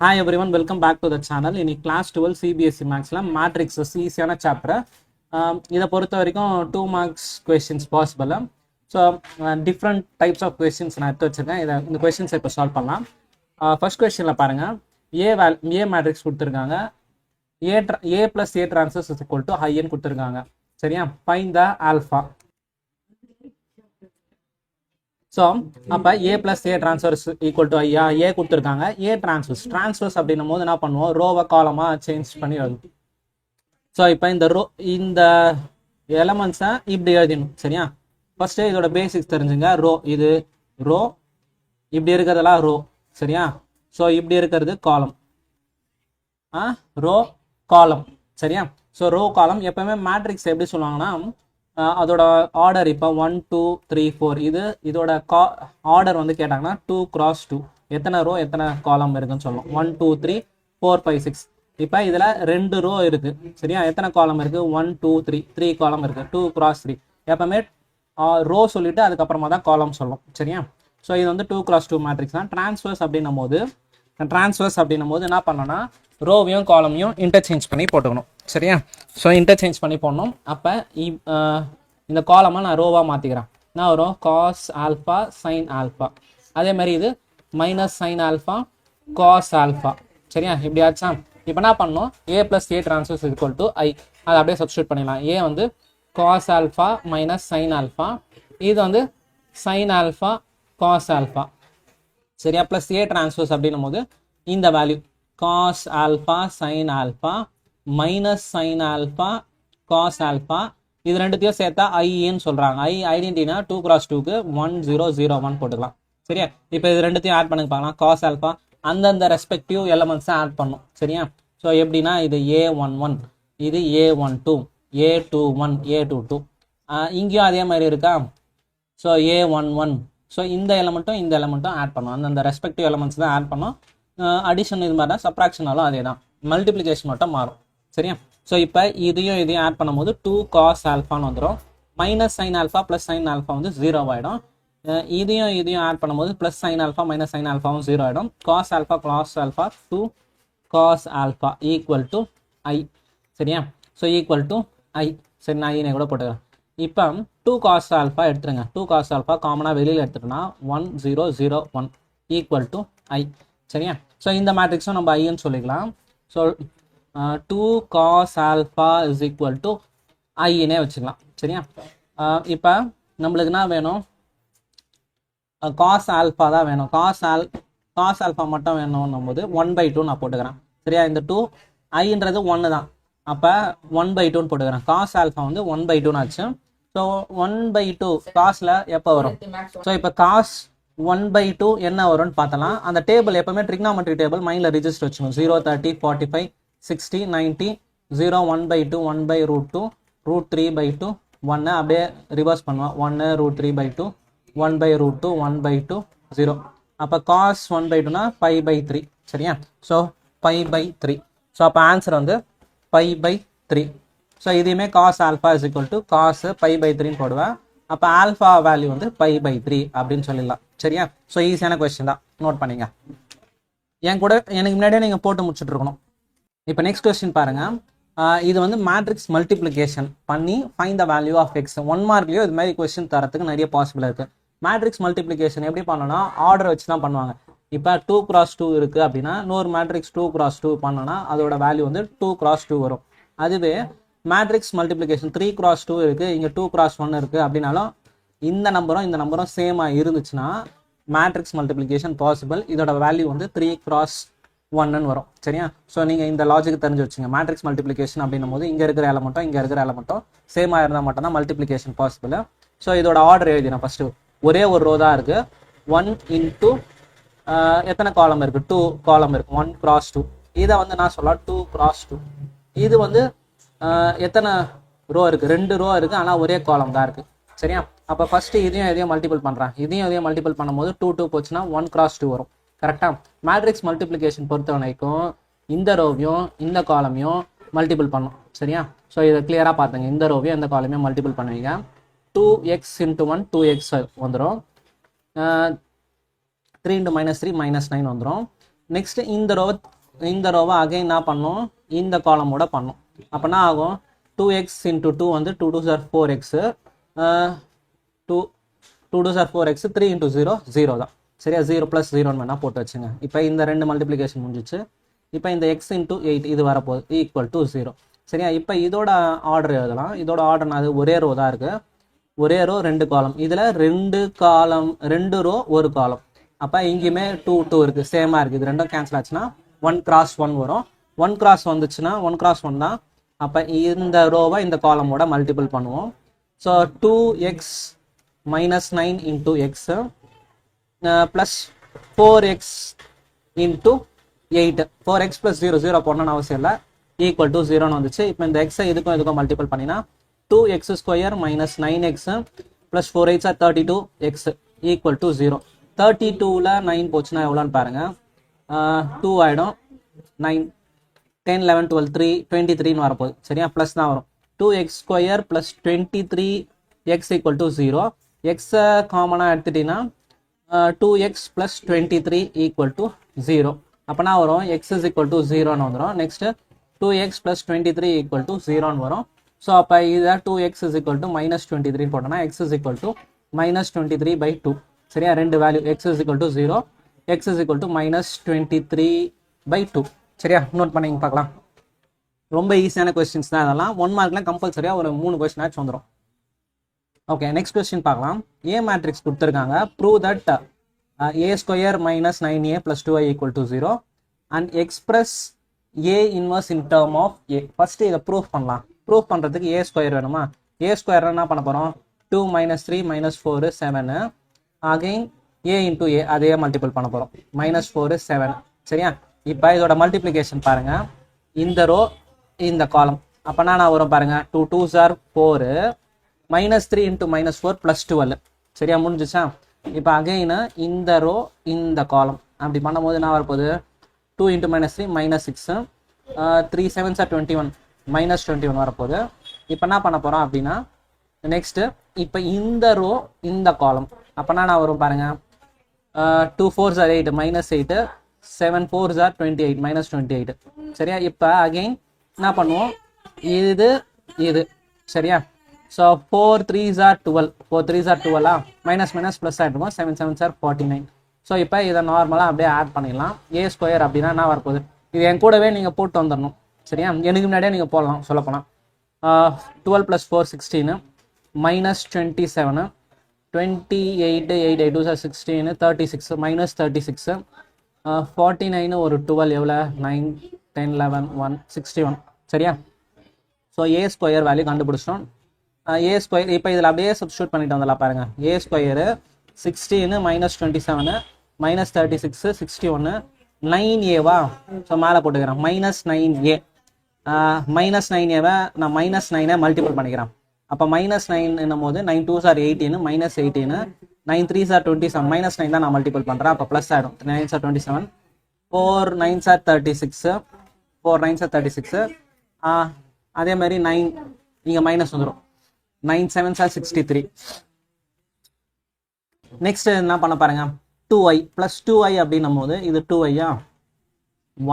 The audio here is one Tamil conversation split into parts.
Hi everyone, welcome back to the channel. In class 12 CBSE Maths matrix ஈஸியான சாப்டர். இதை பொறுத்த வரைக்கும் 2 marks questions possible. So different types of questions நான் எடுத்து வச்சிருக்கேன். இந்த கொஸ்டின்ஸை இப்போ சால்வ் பண்ணலாம். ஃபர்ஸ்ட் கொஸ்டினில் பாருங்கள், ஏ மேட்ரிக்ஸ் கொடுத்துருக்காங்க. A plus A transverse is equal to ஐன்னு கொடுத்துருக்காங்க. சரியா? Find the alpha. ஸோ அப்போ A plus A transverse equal to ஐயா, ஏ கொடுத்துருக்காங்க. ஏ ட்ரான்ஸ்வர்ஸ் அப்படின்னும் போது என்ன பண்ணுவோம், ரோவை காலமாக சேஞ்ச் பண்ணி எழுதும். ஸோ இப்போ இந்த எலமெண்ட்ஸை இப்படி எழுதிடணும். சரியா? ஃபர்ஸ்ட்டு இதோட பேசிக்ஸ் தெரிஞ்சுங்க. இது ரோ, இப்படி இருக்கிறதெல்லாம் ரோ. சரியா? ஸோ இப்படி இருக்கிறது காலம். ரோ காலம். சரியா? ஸோ ரோ காலம் எப்பவுமே மேட்ரிக்ஸ் எப்படி சொல்லுவாங்கன்னா, அதோட ஆர்டர் இப்போ 1 2 3 4 இதோட ஆர்டர் வந்து கேட்டாங்கன்னா 2x2 எத்தனை ரோ எத்தனை காலம் இருக்குன்னு சொல்லணும். 1 2 3 4 5 6. இப்போ இதில் 2 ரோ இருக்கு. சரியா? எத்தனை காலம் இருக்கு? 1 2 3 காலம் இருக்கு. 2x3 எப்பவுமே ரோ சொல்லிட்டு அதுக்கப்புறமா தான் காலம் சொல்லும். சரியா? ஸோ இது வந்து 2x2 மேட்ரிக்ஸ் தான். ட்ரான்ஸ்வர்ஸ் அப்படின்னும் போது என்ன பண்ணோன்னா, ரோவையும் காலமையும் இன்டர்சேஞ்ச் பண்ணி போட்டுக்கணும். சரியா? ஸோ இன்டர்சேஞ்ச் பண்ணி போடணும். அப்போ இந்த காலமாக நான் ரோவாக மாற்றிக்கிறேன். நான் வரும் காஸ் ஆல்ஃபா சைன் ஆல்ஃபா. அதே மாதிரி இது minus sine alpha cos alpha. சரியா? இப்படி ஆச்சா? இப்போ என்ன பண்ணணும், A plus A transverse equal to I. அதை அப்படியே சப்ஸ்டியூட் பண்ணிடலாம். ஏ வந்து cos alpha minus sine alpha, இது வந்து சைன் ஆல்ஃபா காஸ் ஆல்ஃபா. சரியா? ப்ளஸ் ஏ ட்ரான்ஸ்வர்ஸ் அப்படின்னும் போது இந்த value cos alpha sine alpha minus sine alpha cos alpha, இது ரெண்டுத்தையும் சேர்த்தா ஐன்னு சொல்கிறாங்க. ஐடென்டினா 2x2க்கு 1 0 0 1 போட்டுக்கலாம். சரியா? இப்போ இது ரெண்டுத்தையும் ஆட் பண்ணி பார்க்கலாம். காஸ் ஆல்ஃபா அந்தந்த ரெஸ்பெக்டிவ் எலமெண்ட்ஸை ஆட் பண்ணும். சரியா? ஸோ எப்படின்னா இது A11, இது A12, A21, A22. இங்கேயும் அதே மாதிரி இருக்கா? So A11. ஸோ இந்த எலமெண்ட்டும் ஆட் பண்ணும். அந்தந்த ரெஸ்பெக்டிவ் எலமெண்ட்ஸ் தான் ஆட் பண்ணும். அடிஷன் இது மாதிரி தான், சப்ராக்ஷனாலும் அதே தான், மல்டிப்ளிகேஷன் மட்டும் மாறும். சரியா? ஸோ இப்போ இதையும் ஆட் பண்ணும்போது 2 cos ஆல்ஃபான்னு வந்துடும். Minus sine alpha plus sine alpha வந்து 0 ஆகிடும். இதையும் ஆட் பண்ணும்போது plus sine alpha minus sine ஆல்ஃபாவும் 0 ஆகிடும். Cos alpha 2 cos alpha equal to I. சரியா? So equal to I. சரி, நான் ஐனை கூட போட்டுக்கிறேன். இப்போ 2 cos ஆல்ஃபா எடுத்துருங்க. 2 cos ஆல்ஃபா காமனாக வெளியில் எடுத்துட்டோம்னா 1 0 0 1 ஈக்குவல் டு ஐ. சரியா? ஸோ இந்த மேட்ரிக்ஸும் நம்ம ஐன்னு சொல்லிக்கலாம். So 2 cos alpha is equal to ஐன்னே வச்சுக்கலாம். சரியா? இப்போ நம்மளுக்கு என்ன வேணும், காஸ் ஆல்ஃபா தான் வேணும். காஸ் ஆல்ஃபா மட்டும் வேணும்னும் போது 1/2 நான் போட்டுக்கிறேன். சரியா? இந்த 2 ஐன்றது 1 தான். அப்போ 1/2 போட்டுக்கிறேன். காஸ் ஆல்ஃபா வந்து 1/2 ஆச்சு. ஸோ 1/2 காஸில் எப்போ வரும்? ஸோ இப்போ காஸ் 1/2 என்ன வரும்னு பார்த்தலாம். அந்த டேபிள் எப்பவுமே ட்ரிக்னாமெட்ரி டேபிள் மைண்டில் ரிஜிஸ்டர் வச்சுக்கணும். 0 30 45 60 90 0 1/2 1/√2 √3/2 1 அப்படியே ரிவர்ஸ் பண்ணுவோம். 1 √3/2 1/√2 1/2 0. அப்போ காஸ் 1/2னா π/3. சரியா? ஸோ π/3. ஸோ அப்போ ஆன்சர் வந்து π/3. ஸோ இதையுமே cos alpha is equal to cos π/3ன்னு போடுவேன். அப்போ ஆல்ஃபா வேல்யூ வந்து π/3 அப்படின்னு சொல்லிடலாம். சரியா? ஸோ ஈஸியான கொஸ்டின் தான், நோட் பண்ணிங்க. எனக்கு முன்னாடியே நீங்கள் போட்டு முடிச்சுட்டு இருக்கணும். இப்போ நெக்ஸ்ட் கொஸ்டின் பாருங்க. இது வந்து மேட்ரிக்ஸ் மல்டிப்ளிகேஷன் பண்ணி find the value of x. 1 மார்க்லேயோ இது மாதிரி கொஸ்டின் தரத்துக்கு நிறைய பாசிபிள் இருக்குது. மேட்ரிக்ஸ் மல்டிப்ளிகேஷன் எப்படி பண்ணோன்னா, ஆர்டர் வச்சு தான் பண்ணுவாங்க. இப்போ 2x2 இருக்குது அப்படின்னா இன்னொரு மேட்ரிக்ஸ் 2x2 பண்ணோன்னா அதோட வேல்யூ வந்து 2x2 வரும். அதுவே மேட்ரிக்ஸ் மல்டிப்ளிகேஷன் 3x2 இருக்குது, இங்கே 2x1 இருக்குது அப்படின்னாலும் இந்த நம்பரும் சேமாக இருந்துச்சுன்னா மேட்ரிக்ஸ் மல்டிப்ளிகேஷன் பாசிபிள். இதோட வேல்யூ வந்து 3x1 வரும். சரியா? ஸோ நீங்கள் இந்த லாஜிக் தெரிஞ்சு வச்சுங்க. மேட்ரிக்ஸ் மல்டிப்ளிகேஷன் அப்படின்னும் போது இங்கே இருக்கிற எலமெண்ட்டும் சேமாக இருந்தால் மட்டும் தான் மல்டிப்ளிகேஷன் பாசிபிள். ஸோ இதோட ஆர்டர் எழுதினா ஃபஸ்ட்டு ஒரே ஒரு ரோ தான் இருக்குது. 1 இன்ட்டு எத்தனை காலம் இருக்குது? 2 காலம் இருக்குது. 1x2. இதை வந்து நான் சொல்லலாம் 2x2. இது வந்து எத்தனை ரோ இருக்குது? 2 ரோ இருக்குது, ஆனால் ஒரே காலம் தான் இருக்குது. சரியா? அப்போ ஃபஸ்ட்டு இதையும் மல்டிபிள் பண்ணுறேன். இதையும் மல்டிபிள் பண்ணும்போது 2 2 போச்சுன்னா 1x2 வரும். கரெக்டாக? மேட்ரிக்ஸ் மல்டிப்ளிகேஷன் பொறுத்த வரைக்கும் இந்த ரோவையும் இந்த காலமையும் மல்டிபிள் பண்ணும். சரியா? ஸோ இதை கிளியராக பார்த்துங்க. இந்த ரோவையும் இந்த காலமையும் மல்டிபிள் பண்ணுவீங்க. 2x × 1 2x வந்துடும். 3 × -3 -9 வந்துடும். நெக்ஸ்ட் இந்த ரோவை அகைன் என்ன பண்ணோம், இந்த காலமோட பண்ணோம். அப்போ என்ன ஆகும், 2x into 2 வந்து 2 2s are 4x, 2 2s are 4x, 3 into 0 0 தான். சரியா, 0 + 0 வேணா போட்டு வச்சுங்க. இப்போ இந்த ரெண்டு மல்டிப்ளிகேஷன் முடிஞ்சிச்சு. இப்போ இந்த x into 8 இது வரப்போகுது ஈக்குவல் டு 0. சரியா, இப்போ இதோட ஆர்டர் எழுதலாம். இதோட ஆர்டர் அது ஒரே ரோ தான் இருக்குது, ஒரே ரோ 2 காலம். இதில் 2 ரோ 1 காலம். அப்போ இங்கேயுமே 2 2 இருக்குது, சேமாக இருக்குது. இது ரெண்டும் கேன்சல் ஆச்சுன்னா 1 × 1 வரும். 1 × வந்துச்சுன்னா 1 × 1 தான். அப்போ இந்த ரோவை இந்த காலமோட மல்டிபிள் பண்ணுவோம். So 2x - 9 into x plus 4x into 8. 4x + 0 0 போடணும்னு அவசியம் இல்லை, ஈக்குவல் டு 0ன்னு வந்துச்சு. இப்போ இந்த எக்ஸை இதுக்கும் மல்டிபிள் பண்ணினா 2x² - 9x plus 4x 32x equal to 0. 32ல் 9 போச்சுன்னா எவ்வளோன்னு பாருங்கள், 2 ஆகிடும். 9 10 11 12 3 23ன்னு வரப்போகுது. சரியா, ப்ளஸ் தான் வரும். 2x² + 23x equal to 0. எக்ஸை காமனாக எடுத்துட்டீங்கன்னா 2x + 23 ஈக்குவல் டு 0. அப்போனா வரும் x = 0ன்னு வந்துடும். நெக்ஸ்ட்டு 2x + 23 ஈக்குவல் டு 0ன்னு வரும். ஸோ அப்போ இதை 2x = -23 போட்டோம்னா x = -23/2. சரியா, ரெண்டு வேல்யூ x = 0, x = -23/2. சரியா, நோட் பண்ணிங்க பார்க்கலாம். ரொம்ப ஈஸியான கொஸ்டின்ஸ் தான் இதெல்லாம். 1 மார்க்லாம் கம்பல்சரியாக ஒரு 3 கொஸ்டின் ஆச்சு வந்துடும். ஓகே, நெக்ஸ்ட் கொஸ்டின் பார்க்கலாம். ஏ மேட்ரிக்ஸ் கொடுத்துருக்காங்க. Prove that a² - 9a + 2i = 0 and express a inverse in term of a. First இதை ப்ரூஃப் பண்ணலாம். ப்ரூஃப் பண்ணுறதுக்கு a² வேணுமா? a² என்ன பண்ண போகிறோம், 2 - 3 - 4 7. அகைன் a into a அதே மல்டிபிள் பண்ண போகிறோம், -4 7. சரியா, இப்போ இதோட மல்டிப்ளிகேஷன் பாருங்கள், இந்த ரோ இந்த காலம். அப்போனா நான் வரும் பாருங்கள், 2 2s are 4 -3 into -4 + 12. சரியா, முடிஞ்சிச்சா? இப்போ அகைனு இந்த ரோ இந்த காலம் அப்படி பண்ணும்போது என்ன வரப்போகுது, 2 into -3 -6, 3 7s are 21 -21 வரப்போகுது. இப்போ என்ன பண்ண போகிறோம் அப்படின்னா, நெக்ஸ்ட்டு இப்போ இந்த ரோ இந்த காலம். அப்போனா நான் வரும் பாருங்கள், 2 4s are 8 -8, 7 4s are 28 -28. சரியா, இப்போ அகைன் என்ன பண்ணுவோம், இது சரியா. So 4 3s are 12, 4 3s are 12 minus plus ஆகிடுவோம், 7 7s are 49. ஸோ இப்போ இதை நார்மலாக அப்படியே ஆட் பண்ணிடலாம். a² அப்படின்னா என்ன வரப்போகுது, இது என் கூடவே நீங்கள் போட்டு வந்துடணும். சரியா, எனக்கு முன்னாடியே நீங்கள் போடலாம். சொல்லப்போனால் 12 + 4 16 -27, 28 8 8 2 16 36 -36, 49 ஒரு 12 எவ்வளோ, 9 10 11 1 61. சரியா, ஸோ a² வேல்யூ கண்டுபிடிச்சிட்டோம். a² இப்போ இதில் அப்படியே சப்ஸ்டியூட் பண்ணிட்டு வந்துடலாம் பாருங்கள். a² 16 -27 -36 61 9a ஸோ மேலே போட்டுக்கிறேன், -9a. -9a நான் -9 மல்டிபிள் பண்ணிக்கிறேன். அப்போ -9 என்னும் போது 9 2s are 18 -18, 9 3s are 27 -9 தான் நான் மல்டிபிள் பண்ணுறேன். அப்போ ப்ளஸ் ஆகிடும், 9s are 27, 4 9s are 36, 4 9s are 36. அதே மாதிரி 9 இங்கே மைனஸ் வந்துடும், 9 7s are 63. நெக்ஸ்ட் என்ன பண்ண பாருங்க, 2i + 2i அப்படின்னும் போது இது 2i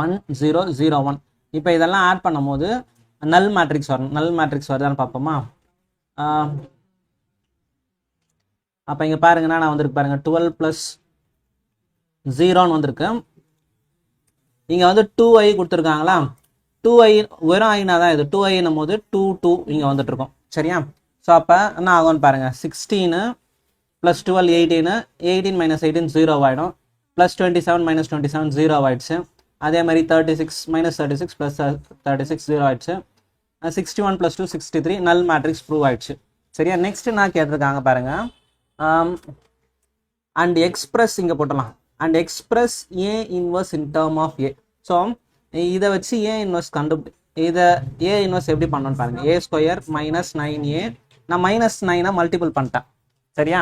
1 0 0 1. இப்போ இதெல்லாம் ஆட் பண்ணும் போது நல் மேட்ரிக்ஸ் வரும். நல் மேட்ரிக்ஸ் வருதான்னு பார்ப்போமா? அப்போ இங்கே பாருங்கன்னா நான் வந்திருக்கு பாருங்க, 12 + 0ன்னு வந்திருக்கு. இங்கே வந்து 2i கொடுத்துருக்காங்களா, 2i வெறும் ஐனா தான் இது. 2iன்னும் போது 2 2 இங்கே வந்துட்டு இருக்கோம். சரியா, ஸோ அப்போ என்ன ஆகும்னு பாருங்க, 16 + 12 18, 18 - 18 0 ஆகிடும், +27 - 27 0 ஆகிடுச்சு. அதே மாதிரி 36 - 36 + 36 0 ஆகிடுச்சு. 61 + 2 63, நல் மேட்ரிக்ஸ் ப்ரூவ் ஆகிடுச்சு. சரியா, நெக்ஸ்ட் நான் கேட்டிருக்காங்க பாருங்க, அண்ட் எக்ஸ்பிரஸ் இங்கே போட்டலாம், and express a inverse in term of a. So இதை வச்சு a இன்வர்ஸ் இதை a இன்வர்ஸ் எப்படி பண்ணணும்னு பாருங்க. a² - 9a நான் -9 மல்டிபிள் பண்ணிட்டேன். சரியா,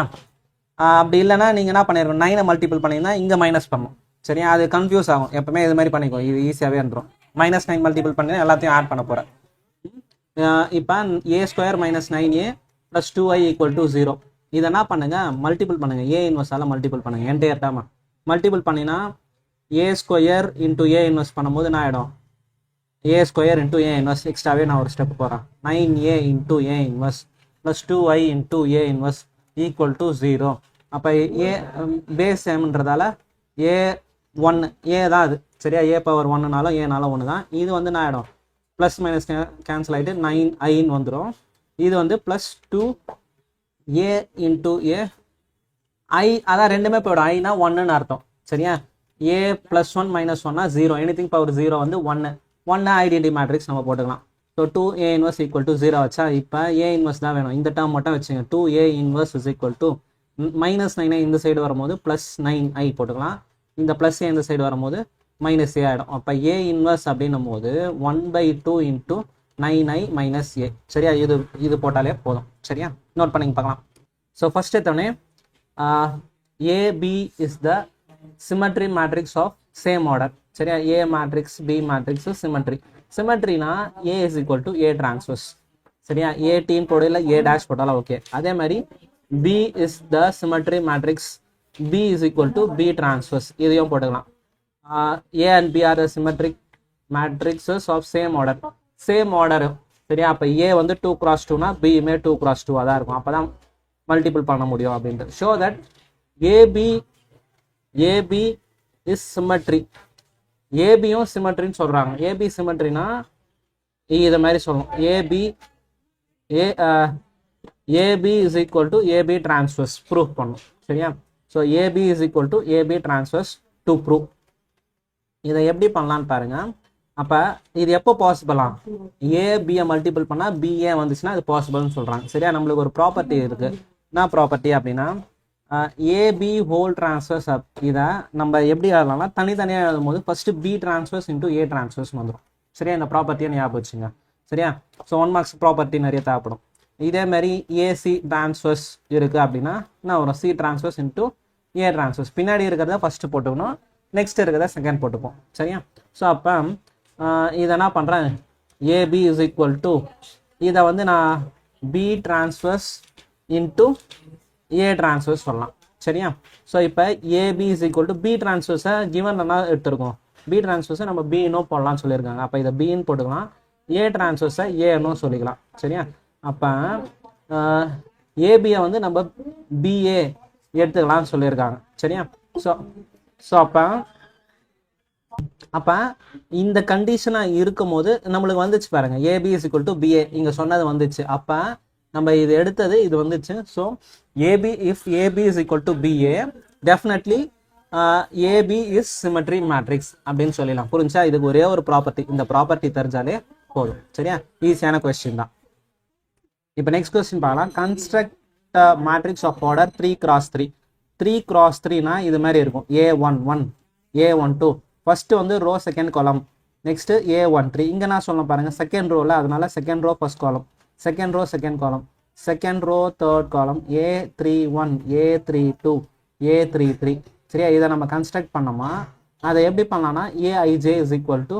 அப்படி இல்லைன்னா நீங்கள் என்ன பண்ணிருக்கோம், 9 மல்டிபிள் பண்ணிங்கன்னா இங்கே மைனஸ் பண்ணணும். சரியா, அது கன்ஃபியூஸ் ஆகும். எப்பவுமே இது மாதிரி பண்ணிக்கோ, இது ஈஸியாகவே வந்துடும். -9 மல்டிபிள் பண்ணி எல்லாத்தையும் ஆட் பண்ண போகிறேன். இப்போ a² - 9a + 2i = 0. இதை என்ன பண்ணுங்க, மல்டிபிள் பண்ணுங்க, a இன்வர்ஸால் மல்டிபிள் பண்ணுங்க. என்டையர் டேர்மா மல்டிபிள் பண்ணினா ஏ ஸ்கொயர் இன்ட்டு ஏ இன்வெர்ஸ் பண்ணும்போது என்ன ஆகிடும், ஏ ஸ்கொயர் இன்ட்டு ஏ இன்வெர்ஸ். எக்ஸ்ட்ராவே நான் ஒரு ஸ்டெப் போகிறேன். 9a into A inverse plus 2i into A inverse equal to 0. அப்போ ஏ பேஸ் எம்ன்றதால ஏ 1 ஏ தான் அது சரியா. ஏ பவர் 1னாலும் ஏனாலும் 1 தான். இது வந்து என்ன ஆகிடும், ப்ளஸ் மைனஸ் கேன்சல் ஆகிட்டு 9iன்னு வந்துடும். இது வந்து ப்ளஸ் 2a இன்ட்டு ஏ ஐ, அதான் ரெண்டுமே போய்டும். ஐனா 1ன்னு அர்த்தம் சரியா. ஏ ப்ளஸ் 1 மைனஸ் 1னா 0. எனிதிங் பவர் 0 வந்து 1 ஐடென்டி மேட்ரிக்ஸ் நம்ம போட்டுக்கலாம். So 2a inverse equal to 0 வச்சா இப்போ ஏ இன்வெர்ஸ் தான் வேணும். இந்த டேர்ம் மட்டும் வச்சுங்க. 2a inverse is equal to minus 9 இந்த சைடு வரும்போது ப்ளஸ் 9i போட்டுக்கலாம். இந்த ப்ளஸ் ஏ இந்த சைடு வரும்போது மைனஸ் ஏ ஆகிடும். அப்போ ஏ இன்வெர்ஸ் அப்படின்னும் போது 1/2 இன்ட்டு 9i மைனஸ் ஏ சரியா. இது போட்டாலே போதும் சரியா. நோட் பண்ணிங்க பார்க்கலாம். ஸோ ஃபர்ஸ்ட் எடுத்தோடனே AB is the symmetry matrix of same order சரியா. A matrix B matrix symmetry. சிமெட்ரினா A is equal to A transverse சரியா. ஏ டீன் போடல ஏ டேஷ் போட்டாலும் ஓகே. அதே மாதிரி B is the symmetry matrix B is equal to B transverse, இதையும் போட்டுக்கலாம். A and B are the symmetric matrices of same order. Same order சரியா. அப்போ ஏ வந்து 2x2னா பியுமே 2x2 தான் இருக்கும். அப்போ தான் மல்டிபிள் பண்ண முடியும் அப்படின்ட்டு. Show that AB is symmetry. ஏபியும் சிமெட்ரின்னு சொல்கிறாங்க. ஏபி சிமெட்ரினா இதை மாதிரி சொல்லணும். AB is equal to AB transverse prove பண்ணும் சரியா. So AB is equal to AB transverse to prove. இதை எப்படி பண்ணலான்னு பாருங்க. அப்போ இது எப்போ பாசிபிளாம், ஏபியை மல்டிபிள் பண்ணால் பிஏ வந்துச்சுன்னா அது பாசிபிள்னு சொல்கிறாங்க சரியா. நம்மளுக்கு ஒரு ப்ராப்பர்ட்டி இருக்குது. என்ன ப்ராப்பர்ட்டி அப்படின்னா ஏபி ஹோல் டிரான்ஸ்வர்ஸ். இதை நம்ம எப்படி எழுதலாம்னா தனித்தனியாக எழுதும் போது first B transverse into A transverse வந்துடும் சரியா. இந்த ப்ராப்பர்ட்டியை ஞாபகம் வச்சுங்க சரியா. ஸோ 1 மார்க்ஸ் ப்ராப்பர்ட்டி நிறைய தேவைப்படும். இதே மாதிரி ஏசி டிரான்ஸ்வர்ஸ் இருக்குது அப்படின்னா என்ன வரும், C transverse into A transverse. பின்னாடி இருக்கிறத ஃபர்ஸ்ட் போட்டுக்கணும், நெக்ஸ்ட் இருக்கிறத செகண்ட் போட்டுப்போம் சரியா. ஸோ அப்போ இதை என்ன பண்ணுறேன், ஏபி இஸ் ஈக்குவல் டு இதை வந்து நான் B transverse into A transverse சொல்லலாம் சரியா. ஸோ இப்போ AB is equal to B டிரான்ஸ்வர்ஸை கிவன் என்ன எடுத்துருக்கோம், பி டிரான்ஸ்வர்ஸை நம்ம பின்னு போடலாம்னு சொல்லியிருக்காங்க. அப்போ இதை பின்னு போட்டுக்கலாம், ஏ டிரான்ஸ்வர்ஸை ஏன்னு சொல்லிக்கலாம் சரியா. அப்போ ஏபியை வந்து நம்ம பிஏ எடுத்துக்கலாம்னு சொல்லியிருக்காங்க சரியா. ஸோ அப்போ இந்த கண்டிஷனாக இருக்கும் போது நம்மளுக்கு வந்துச்சு பாருங்க, AB is equal to BA இங்கே சொன்னது வந்துச்சு. அப்போ நம்ம இது எடுத்தது இது வந்துச்சு. So AB if AB is equal to BA definitely AB is symmetry matrix அப்படின்னு சொல்லலாம். புரிஞ்சா. இதுக்கு ஒரே ஒரு ப்ராப்பர்ட்டி, இந்த ப்ராப்பர்ட்டி தெரிஞ்சாலே போதும் சரியா. ஈஸியான கொஸ்டின் தான். இப்போ நெக்ஸ்ட் கொஸ்டின் பார்க்கலாம். Construct matrix of order 3x3. 3x3னா இது மாதிரி இருக்கும். A11 A12 ஃபர்ஸ்ட் வந்து ரோ செகண்ட் காலம், நெக்ஸ்ட் A13. இங்கே நான் சொல்ல பாருங்க செகண்ட் ரோவில், அதனால second row first column, second row second column, second row third column, A31 A32 A33 சரியா. இதை நம்ம கன்ஸ்ட்ரக்ட் பண்ணோமா அதை எப்படி பண்ணலாம்னா AIJ is equal to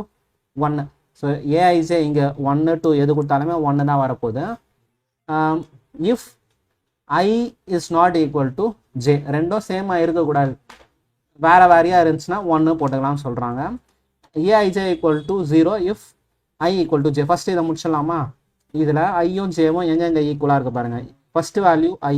1. So AIJ இங்கே 1 2 எது கொடுத்தாலுமே 1 தான் வரப்போகுது. If I is not equal to J, ரெண்டும் சேமாக இருக்கக்கூடாது, வேறு வேறையாக இருந்துச்சுன்னா 1 போட்டுக்கலாம்னு சொல்கிறாங்க. AIJ equal to 0 if I equal to J. First இதை முடிச்சிடலாமா. இதில் ஐயும் ஜேவும் எங்கெங்கே ஈக்குவலாக இருக்குது பாருங்கள். First value I,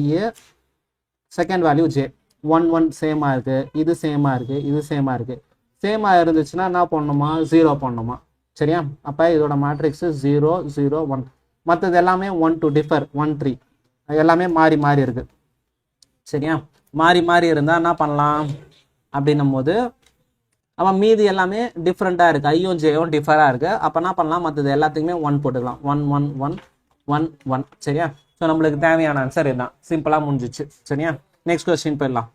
second value J. 1 1 சேமாக இருக்குது, இது சேமாக இருக்குது, இது சேமாக இருக்குது. சேமாக இருந்துச்சுன்னா என்ன பண்ணணுமா, 0 பண்ணணுமா சரியா. அப்போ இதோட மேட்ரிக்ஸு 0 0 1. மற்றது எல்லாமே 1 2 டிஃபர் 1 3 எல்லாமே மாறி மாறி இருக்குது சரியா. மாறி மாறி இருந்தால் என்ன பண்ணலாம் அப்படின்னும் போது அவன் மீதி எல்லாமே டிஃப்ரெண்ட்டாக இருக்குது, ஐயும் ஜேயும் டிஃபராக இருக்குது. அப்போ என்ன பண்ணலாம், மற்றது எல்லாத்துக்குமே 1 போட்டுக்கலாம். 1 1 1 1 1 சரியா. ஸோ நம்மளுக்கு தேவையான ஆன்சர் இதுதான், சிம்பிளாக முடிஞ்சிச்சு சரியா. நெக்ஸ்ட் கொஸ்டின் போயிடலாம்.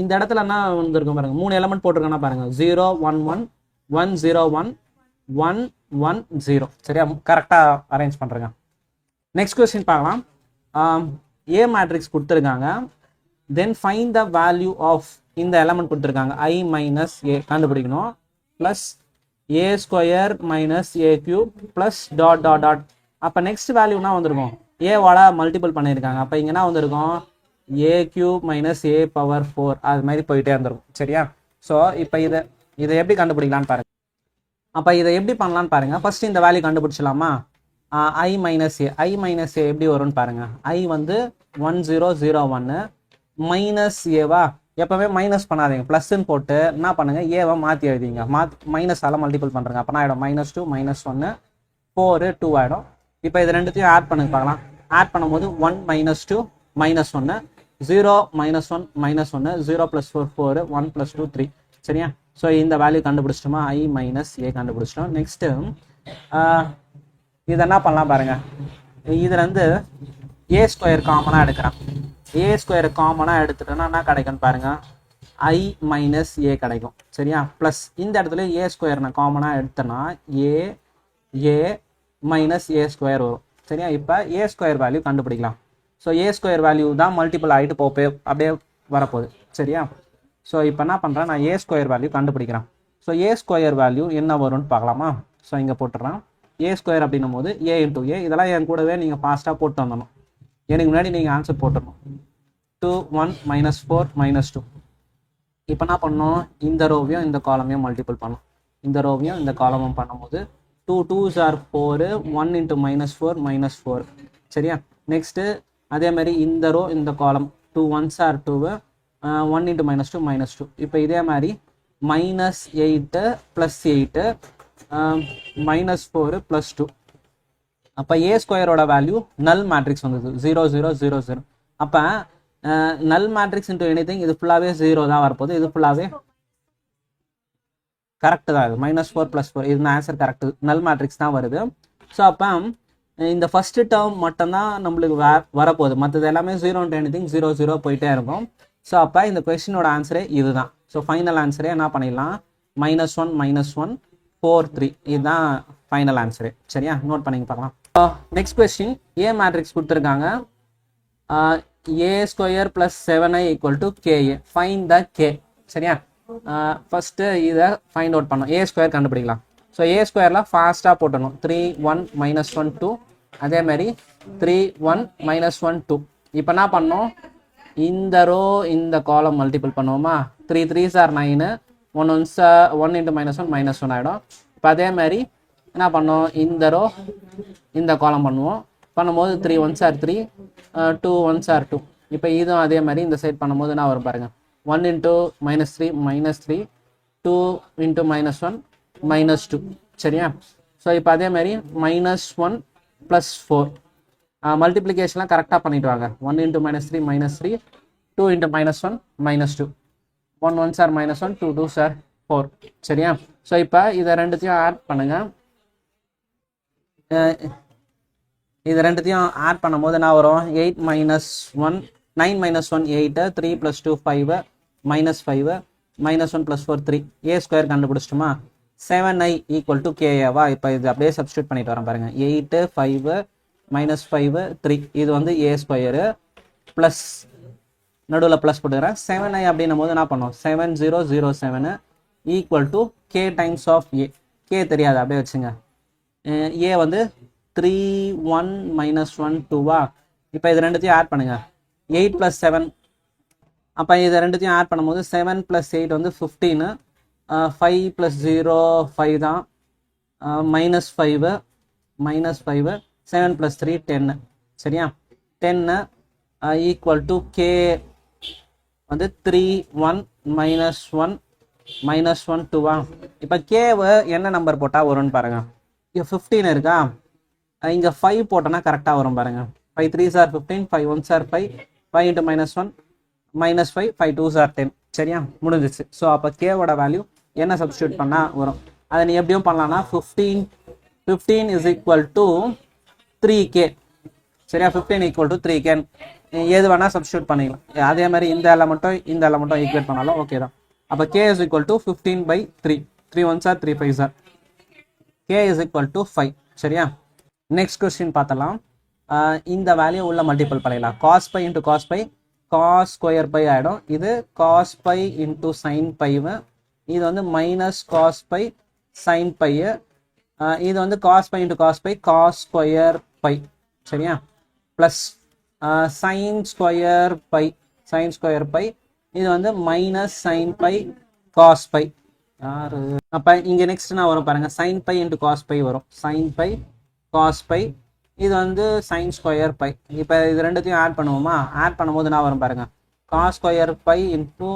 இந்த இடத்துல என்ன வந்துருக்கும் பாருங்க, 3 எலமெண்ட் போட்டிருக்கேன்னா பாருங்க, 0 1 1 1 0 1 1 1 0 சரியா. கரெக்டாக அரேஞ்ச் பண்ணுறேங்க. நெக்ஸ்ட் கொஸ்டின் பார்க்கலாம். ஏ மேட்ரிக்ஸ் கொடுத்துருக்காங்க, then find the value of இந்த எலமெண்ட் கொடுத்துருக்காங்க I மைனஸ் ஏ கண்டுபிடிக்கணும், plus A square minus A cube plus dot dot dot. அப்போ நெக்ஸ்ட் வேல்யூனா வந்திருக்கும், ஏவால மல்டிபிள் பண்ணியிருக்காங்க. அப்போ இங்கன்னா வந்திருக்கும் A cube minus A power 4 அது மாதிரி போயிட்டே இருந்திருக்கும் சரியா. ஸோ இப்போ இதை இதை எப்படி கண்டுபிடிக்கலான்னு பாருங்க. அப்போ இதை எப்படி பண்ணலான்னு பாருங்க. ஃபர்ஸ்ட் இந்த வேல்யூ கண்டுபிடிச்சலாமா? I மைனஸ் ஏ எப்படி வரும்னு பாருங்க. I வந்து 1001 மைனஸ் ஏவா, எப்பவுமே மைனஸ் பண்ணாதீங்க, ப்ளஸ்ன்னு போட்டு என்ன பண்ணுங்க, ஏவை மாற்றி எழுதிங்க. மைனஸால் மல்டிபிள் பண்ணுறங்க. அப்போ ஆகிடும் -2 -1 4 2 ஆகிடும். இப்போ இது ரெண்டுத்தையும் ஆட் பண்ணி பார்க்கலாம். ஆட் பண்ணும்போது 1 -2 -1 0 -1 -1 0 + 4 4 1 + 2 3. சரியா? ஸோ இந்த வேல்யூ கண்டுபிடிச்சிட்டோமா? I மைனஸ் ஏ கண்டுபிடிச்சிட்டோம். நெக்ஸ்ட்டு இது என்ன பண்ணலாம் பாருங்க. இதுலேருந்து ஏ ஸ்கொயர் காமனாக எடுக்கிறேன். ஏ ஸ்கொயர் காமனாக எடுத்துட்டோன்னா என்ன கிடைக்கும்னு பாருங்க, I மைனஸ் ஏ கிடைக்கும். சரியா? ப்ளஸ் இந்த இடத்துல ஏ ஸ்கொயர் நான் காமனாக எடுத்தேன்னா ஏ மைனஸ் ஏ ஸ்கொயர் வரும். சரியா? இப்போ ஏ ஸ்கொயர் வேல்யூ கண்டுபிடிக்கலாம். ஸோ ஏ ஸ்கொயர் வேல்யூ தான் மல்டிபிள் ஆகிட்டு அப்படியே வரப்போகுது. சரியா? ஸோ இப்போ என்ன பண்ணுறேன், நான் ஏ ஸ்கொயர் வேல்யூ கண்டுபிடிக்கிறேன். ஸோ ஏ ஸ்கொயர் வேல்யூ என்ன வரும்னு பார்க்கலாமா? ஸோ இங்கே போட்டுடுறேன். ஏ ஸ்கொயர் அப்படின்னும் போது ஏ இன்டூ ஏ, இதெல்லாம் என் கூடவே நீங்கள் ஃபாஸ்ட்டாக போட்டு வந்துடணும். எனக்கு முன்னாடி நீங்கள் ஆன்சர் போட்டுடணும். 2 1 -4 -2. இப்போ என்ன பண்ணணும், இந்த ரோவையும் இந்த காலமையும் மல்டிபிள் பண்ணணும். இந்த ரோவையும் இந்த காலமும் பண்ணும்போது 2 2s are 4 1 × -4 -4. சரியா? நெக்ஸ்ட்டு அதே மாதிரி இந்த ரோ இந்த காலம் 2 1s are 2 1 × -2 -2. இப்போ இதே மாதிரி -8 + 8 -4 + 2. அப்போ ஏ ஸ்கொயரோட வேல்யூ நல் மேட்ரிக்ஸ் வந்தது 0 0 0 0. அப்போ நல் மேட்ரிக்ஸ் இன்டூ எனிதிங், இது ஃபுல்லாகவே 0 தான் வரப்போகுது. இது ஃபுல்லாகவே கரெக்டு தான். இது -4 + 4 இது ஆன்சர் கரெக்டு, நல் மேட்ரிக்ஸ் தான் வருது. ஸோ அப்போ இந்த ஃபஸ்ட்டு டேர்ம் மட்டும்தான் நம்மளுக்கு வரப்போகுது. மற்றது எல்லாமே 0 × எனிதிங் 0 0 போயிட்டே இருக்கும். ஸோ அப்போ இந்த கொஸ்டினோட ஆன்சரே இதுதான். ஸோ ஃபைனல் ஆன்சரே என்ன பண்ணிடலாம், -1 -1 4 3. இதுதான் ஃபைனல் ஆன்சரு. சரியா? நோட் பண்ணிங்க பார்க்கலாம். நெக்ஸ்ட் கொஸ்டின், ஏ மேட்ரிக்ஸ் கொடுத்துருக்காங்க. A square + 7i = KA. Find the K. சரியா? ஃபஸ்ட்டு இதை ஃபைண்ட் அவுட் பண்ணோம். ஏ ஸ்கொயர் கண்டுபிடிக்கலாம். ஸோ ஏ ஸ்கொயரில் ஃபாஸ்ட்டாக போட்டணும். 3 1 -1 2. அதே மாதிரி 3 1 -1 2. இப்போ என்ன பண்ணோம், இந்த ரோ இந்த காலம் மல்டிபிள் பண்ணுவோமா? 3 3s are 9 1 1 × -1 -1 ஆகிடும். இப்போ அதே மாதிரி என்ன பண்ணோம், இந்த ரோ இந்த காலம் பண்ணும்போது 3 1s are 3 2 1s are 2. இப்போ இதுவும் அதே மாதிரி இந்த சைட் பண்ணும்போது என்ன வரும் பாருங்கள், 1 × -3 -3 2 × -1 -2. சரியா? ஸோ இப்போ அதே மாதிரி -1 + 4 மல்டிப்ளிகேஷன்லாம் கரெக்டாக பண்ணிட்டு வாங்க. 1 × -3 -3 2 × -1 -2 1 1s are -1 2 2s are 4. சரியா? ஸோ இப்போ இதை ரெண்டுத்தையும் ஆட் பண்ணுங்கள். இது ரெண்டுத்தையும் ஆட் பண்ணும்போது என்ன வரும், 8 -1 9 -1 8 3 + 2 5 -5 -1 + 4 3. ஏ ஸ்கொயர் கண்டுபிடிச்சிட்டுமா? 7i = KAவா? இப்போ இது அப்படியே சப்ஸ்டியூட் பண்ணிட்டு வரேன் பாருங்கள். 8 5 -5 3. இது வந்து ஏ ஸ்கொயரு ப்ளஸ் நடுவில் ப்ளஸ் போட்டுக்கிறேன். 7i அப்படின்னும் போது என்ன பண்ணோம், 7007 = K times of A. K தெரியாது, அப்படியே வச்சுங்க. ஏ வந்து 3 1 -1 2வா? இப்போ இது ரெண்டுத்தையும் ஆட் பண்ணுங்கள். 8 + 7. அப்போ இது ரெண்டுத்தையும் ஆட் பண்ணும்போது 7 + 8 வந்து 15 5 + 0 5 தான் -5 7 + 3 10. சரியா? 10 = K வந்து 3 1 -1 -1 2வா? இப்போ கேவை என்ன நம்பர் போட்டால் வரும்னு பாருங்கள். இங்கே 15 இருக்கா, இங்கே 5 போட்டோன்னா கரெக்டாக வரும் பாருங்கள். 5 3s are 15 5 1s are 5 5 × -1 -5 5 2s are 10. சரியா? முடிஞ்சிச்சு. ஸோ அப்போ கேவோட வேல்யூ என்ன சப்ஸ்டியூட் பண்ணால் வரும், அதை நீ எப்படியும் பண்ணலாம்னா 15 = 3K. சரியா? 15 = 3K. எது வேணால் சப்ஸ்டியூட் பண்ணிக்கலாம். அதே மாதிரி இந்த எலமெண்ட்டும் ஈக்குவேட் பண்ணாலும் ஓகே தான். அப்போ K = 15/3. 3 1s are 3 5s are K = 5. சரியா? நெக்ஸ்ட் கொஸ்டின் பார்த்தலாம். இந்த வேல்யூ உள்ள மல்டிபிள் பண்ணிடலாம். cos π × cos π cos ஸ்கொயர் π ஆகிடும். இது cos π × sin π. இது வந்து -cos π sin π. இது வந்து cos π × cos π cos ஸ்கொயர் π. சரியா? Plus sin square π sin square π. இது வந்து -sin π cos π. யாரு அப்போ இங்கே நெக்ஸ்ட் நான் வரும் பாருங்கள் sine pi into cos pi வரும் சைன் பை காஸ் பை இது வந்து சைன் ஸ்கொயர் பை இப்போ இது ரெண்டுத்தையும் ஆட் பண்ணுவோமா ஆட் பண்ணும்போது நான் வரும் பாருங்கள் cos square pi into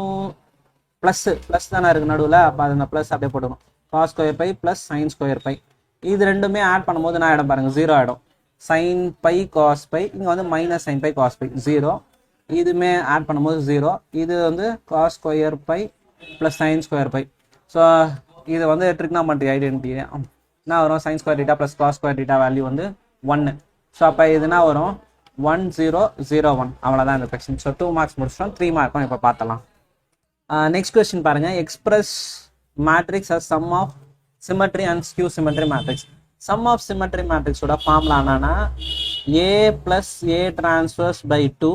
plus தானே இருக்குது நடுவில் அப்போ அது அந்த ப்ளஸ் அப்படியே போட்டுக்கணும் cos square pi plus sine square pi இது ரெண்டுமே ஆட் பண்ணும்போது நான் ஆகிடும் பாருங்கள் 0 ஆகிடும் சைன் பை காஸ் பை இங்கே வந்து minus sine pi cos pi 0 இதுவுமே ஆட் பண்ணும்போது 0 இது வந்து cos square pi plus sine square pi so இது வந்து ட்ரிக்னாமெட்ரி ஐடென்டிட்டி என்ன வரும் sine square theta plus cos square theta value வந்து 1 ஸோ அப்போ இதுனா வரும் 1001 அவ்வளோதான் இந்த கொஸ்டின் ஸோ 2 மார்க்ஸ் முடிச்சிட்டோம் 3 மார்க்கும் இப்போ பார்த்தலாம் நெக்ஸ்ட் கொஸ்டின் பாருங்கள் express matrix as sum of symmetry and skew symmetry matrix sum of symmetry மேட்ரிக்ஸோட ஃபார்முலா என்னன்னா A plus A transverse by 2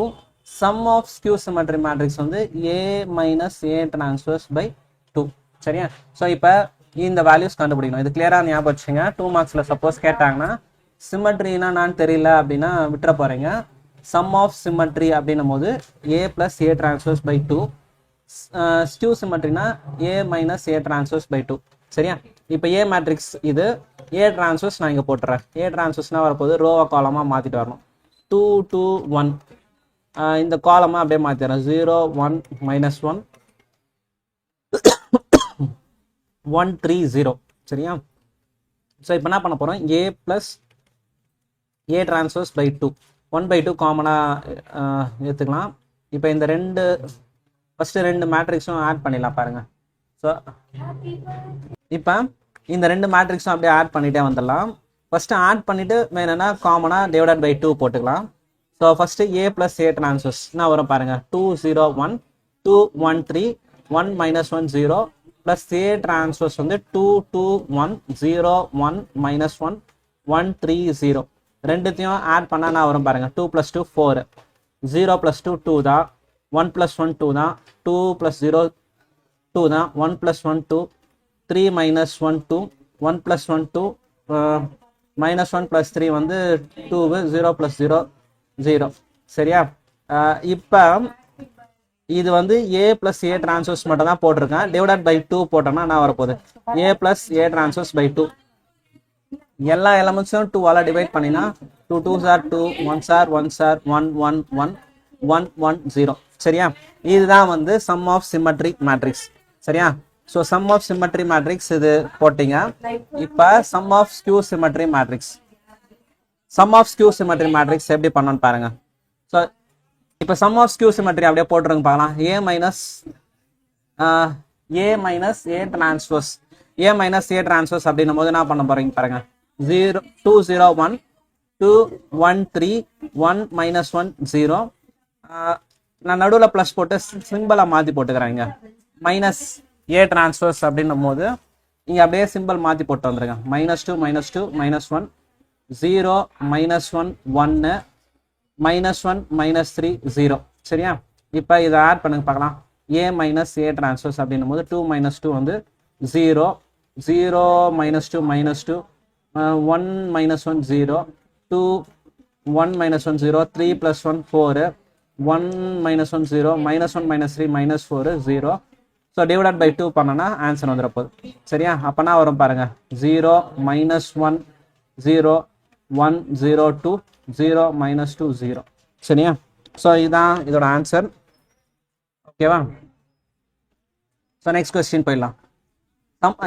sum of skew symmetry matrix வந்து A minus A transverse by 2 சரியா ஸோ இப்போ இந்த வேல்யூஸ் கண்டுபிடிக்கணும் இது கிளியராக ஞாபகம் வச்சுங்க 2 மார்க்ஸில் சப்போஸ் கேட்டாங்கன்னா சிமெட்ரினா நான் தெரியல அப்படின்னா விட்டுற போகிறீங்க சம் ஆஃப் சிமெட்ரி அப்படின்னும் போது A plus A transverse by 2 skew சிமெட்ரினா A minus A transverse by 2 சரியா இப்போ ஏ மேட்ரிக்ஸ் இது ஏ டிரான்ஸ்வர்ஸ் நான் இங்கே போட்டுறேன் ஏ டிரான்ஸ்வர்ஸ்னால் வரப்போது ரோவா காலமாக மாற்றிட்டு வரணும் 2 2 1 இந்த காலமாக அப்படியே மாற்றிடுறேன் 0 1 மைனஸ் 1 1 3 0 சரியா ஸோ இப்போ என்ன பண்ண போகிறோம் A plus A transverse by 2 1 by 2 காமனாக எடுத்துக்கலாம் இப்போ இந்த ஃபஸ்ட்டு ரெண்டு மேட்ரிக்ஸும் ஆட் பண்ணிடலாம் பாருங்கள் ஸோ இப்போ இந்த ரெண்டு மேட்ரிக்ஸும் அப்படியே ஆட் பண்ணிகிட்டே வந்துடலாம் ஃபஸ்ட்டு ஆட் பண்ணிவிட்டு வேணும்னா காமனாக டிவைடட் பை 2 போட்டுக்கலாம் so first A plus A transverse என்ன வரும் பாருங்கள் 2 0 1 2 1 3 1 மைனஸ் 1 0 ப்ளஸ் ஏ டிரான்ஸ்வர்ஸ் வந்து 2 2 1 0 1 மைனஸ் 1 1 3 0 ரெண்டுத்தையும் ஆட் பண்ணால் நான் வரும் பாருங்கள் 2 + 2 4 0 + 2 2 தான் 1 + 1 2 தான் 2 + 0 2 தான் 1 + 1 2 3 - 1 2 1 + 1 2 -1 + 3 வந்து 2 0 + 0 0 சரியா இப்போ இது வந்து ஏ ப்ளஸ் ஏ டிரான்ஸ்வர்ஸ் மட்டும் தான் போட்டிருக்கேன் டிவைடட் பை 2 போட்டோம்னா என்ன வரப்போகுது ஏ ப்ளஸ் ஏ டிரான்ஸ்வர்ஸ் பை 2 எல்லா எலமெண்ட்ஸும் 2ஆல் டிவைட் பண்ணினா 2 2s are 2 1s are 1s are 1 1 1 1 1 0 சரியா இதுதான் வந்து சம் ஆஃப் சிமெட்ரி மேட்ரிக்ஸ் சரியா so sum of symmetry matrix இது போட்டிங்க இப்போ sum of skew symmetry matrix எப்படி பண்ணணும்னு பாருங்க ஸோ இப்போ சம் ஆஃப் ஸ்கியூ சிமெட்ரி அப்படியே போட்டுருங்க பார்க்கலாம் ஏ மைனஸ் ஏ டிரான்ஸ்வர்ஸ் அப்படின்னும் போது என்ன பண்ண போறீங்க பாருங்க 0 2 0 1 2 1 3 1 -1 0 நான் நடுவில் ப்ளஸ் போட்டு சிம்பிளை மாற்றி போட்டுக்கிறேங்க மைனஸ் ஏ டிரான்ஸ்வர்ஸ் அப்படின்னும் போது இங்கே அப்படியே சிம்பிள் மாற்றி போட்டு வந்துருங்க -2 -2 -1 0 -1 1 -1 -3 0 சரியா இப்போ இதை ஆட் பண்ணுங்க பார்க்கலாம் ஏ மைனஸ் ஏ டிரான்ஸ்வர்ஸ் அப்படின்னும் போது 2 - 2 வந்து 0 0 -2 -2 1 -1 0 2 1 -1 0 3 + 1 4 1 -1 0 -1 -3 -4 0 ஸோ டிவைடட் பை 2 பண்ணனா ஆன்சர் வந்துட போகுது சரியா அப்போனா வரும் பாருங்க 0 -1 0 1 0 2 0 -2 0 சரியா ஸோ இதுதான் இதோட ஆன்சர் ஓகேவா ஸோ நெக்ஸ்ட் கொஸ்டின் போயிடலாம்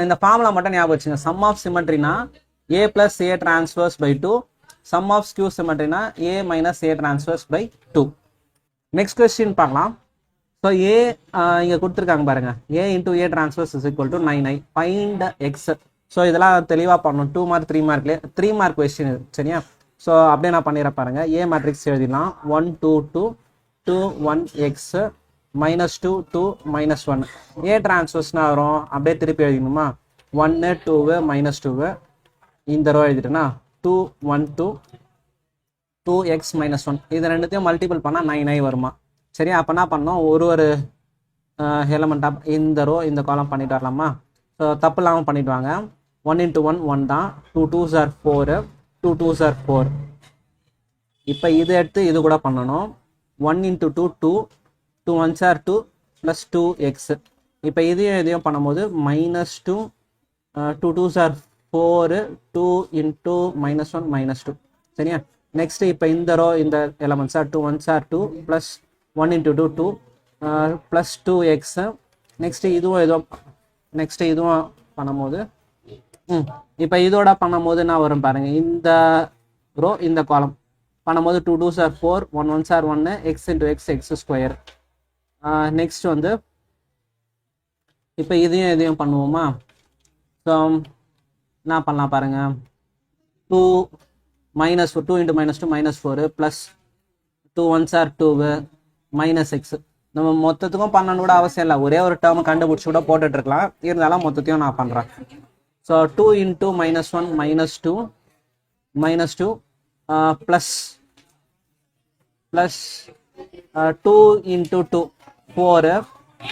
இந்த ஃபார்முலா மட்டும் ஞாபகம் வச்சுங்க சம் ஆஃப் சிமெட்ரினா A plus A transverse by 2 sum of skew சிமெட்ரினா A minus A transverse by 2 next question பார்க்கலாம் ஸோ ஏ இங்கே கொடுத்துருக்காங்க பாருங்க A into A transverse is equal to 9i find X so இதெல்லாம் தெளிவாக பண்ணணும் 2 மார்க் 3 மார்க்லேயே 3 மார்க் கொஸ்டின் இது சரியா ஸோ அப்படியே நான் பண்ணிடுறேன் பாருங்க ஏ மேட்ரிக்ஸ் எழுதிடலாம் 1 2 2 2 1 எக்ஸ் -2 2 -1 ஏ டிரான்ஸ்வர்ஸ்னா வரும் அப்படியே திருப்பி எழுதிக்கணுமா 1 2 -2 இந்த ரோ எழுதிட்டேன்னா 2 1 2 2x -1 இது ரெண்டுத்தையும் மல்டிபிள் பண்ணால் 9i வருமா சரி அப்போ என்ன பண்ணோம் ஒரு எலமெண்ட்டாக இந்த ரோ இந்த காலம் பண்ணிட்டு வரலாமா ஸோ தப்பு இல்லாமல் பண்ணிட்டு வாங்க 1 × 1 1 தான் 2 2s are 4 2 2s are 4 இப்போ இது எடுத்து இது கூட பண்ணணும் 1 × 2 2 2 1s are 2 + 2x இப்போ இதையும் பண்ணும்போது -2 2 2s are 4 2 into -1 -2 சரியா. நெக்ஸ்ட் இப்போ இந்த ரோ இந்த elements R 2 1s are 2 plus 1 into 2 2 plus 2x. Next இதுவும் பண்ணும்போது இப்போ இதோட பண்ணும்போது என்ன வரும் பாருங்க, இந்த ரோ இந்த காலம் பண்ணும்போது 2 2s are 4 1 1s are 1 x into x x square. Next வந்து இப்போ இதையும் பண்ணுவோமா. ஸோ என்ன பண்ணலாம் பாருங்க, 2 -2 into -2 -4 plus 2 1s are 2 minus X. நம்ம மொத்தத்துக்கும் பண்ணணும் கூட அவசியம் இல்லை, ஒரே ஒரு டேர்ம் கண்டுபிடிச்சி கூட போட்டுட்டு இருக்கலாம். இருந்தாலும் மொத்தத்தையும் நான் பண்ணுறேன். So 2 into -1 -2 plus 2 into 2 4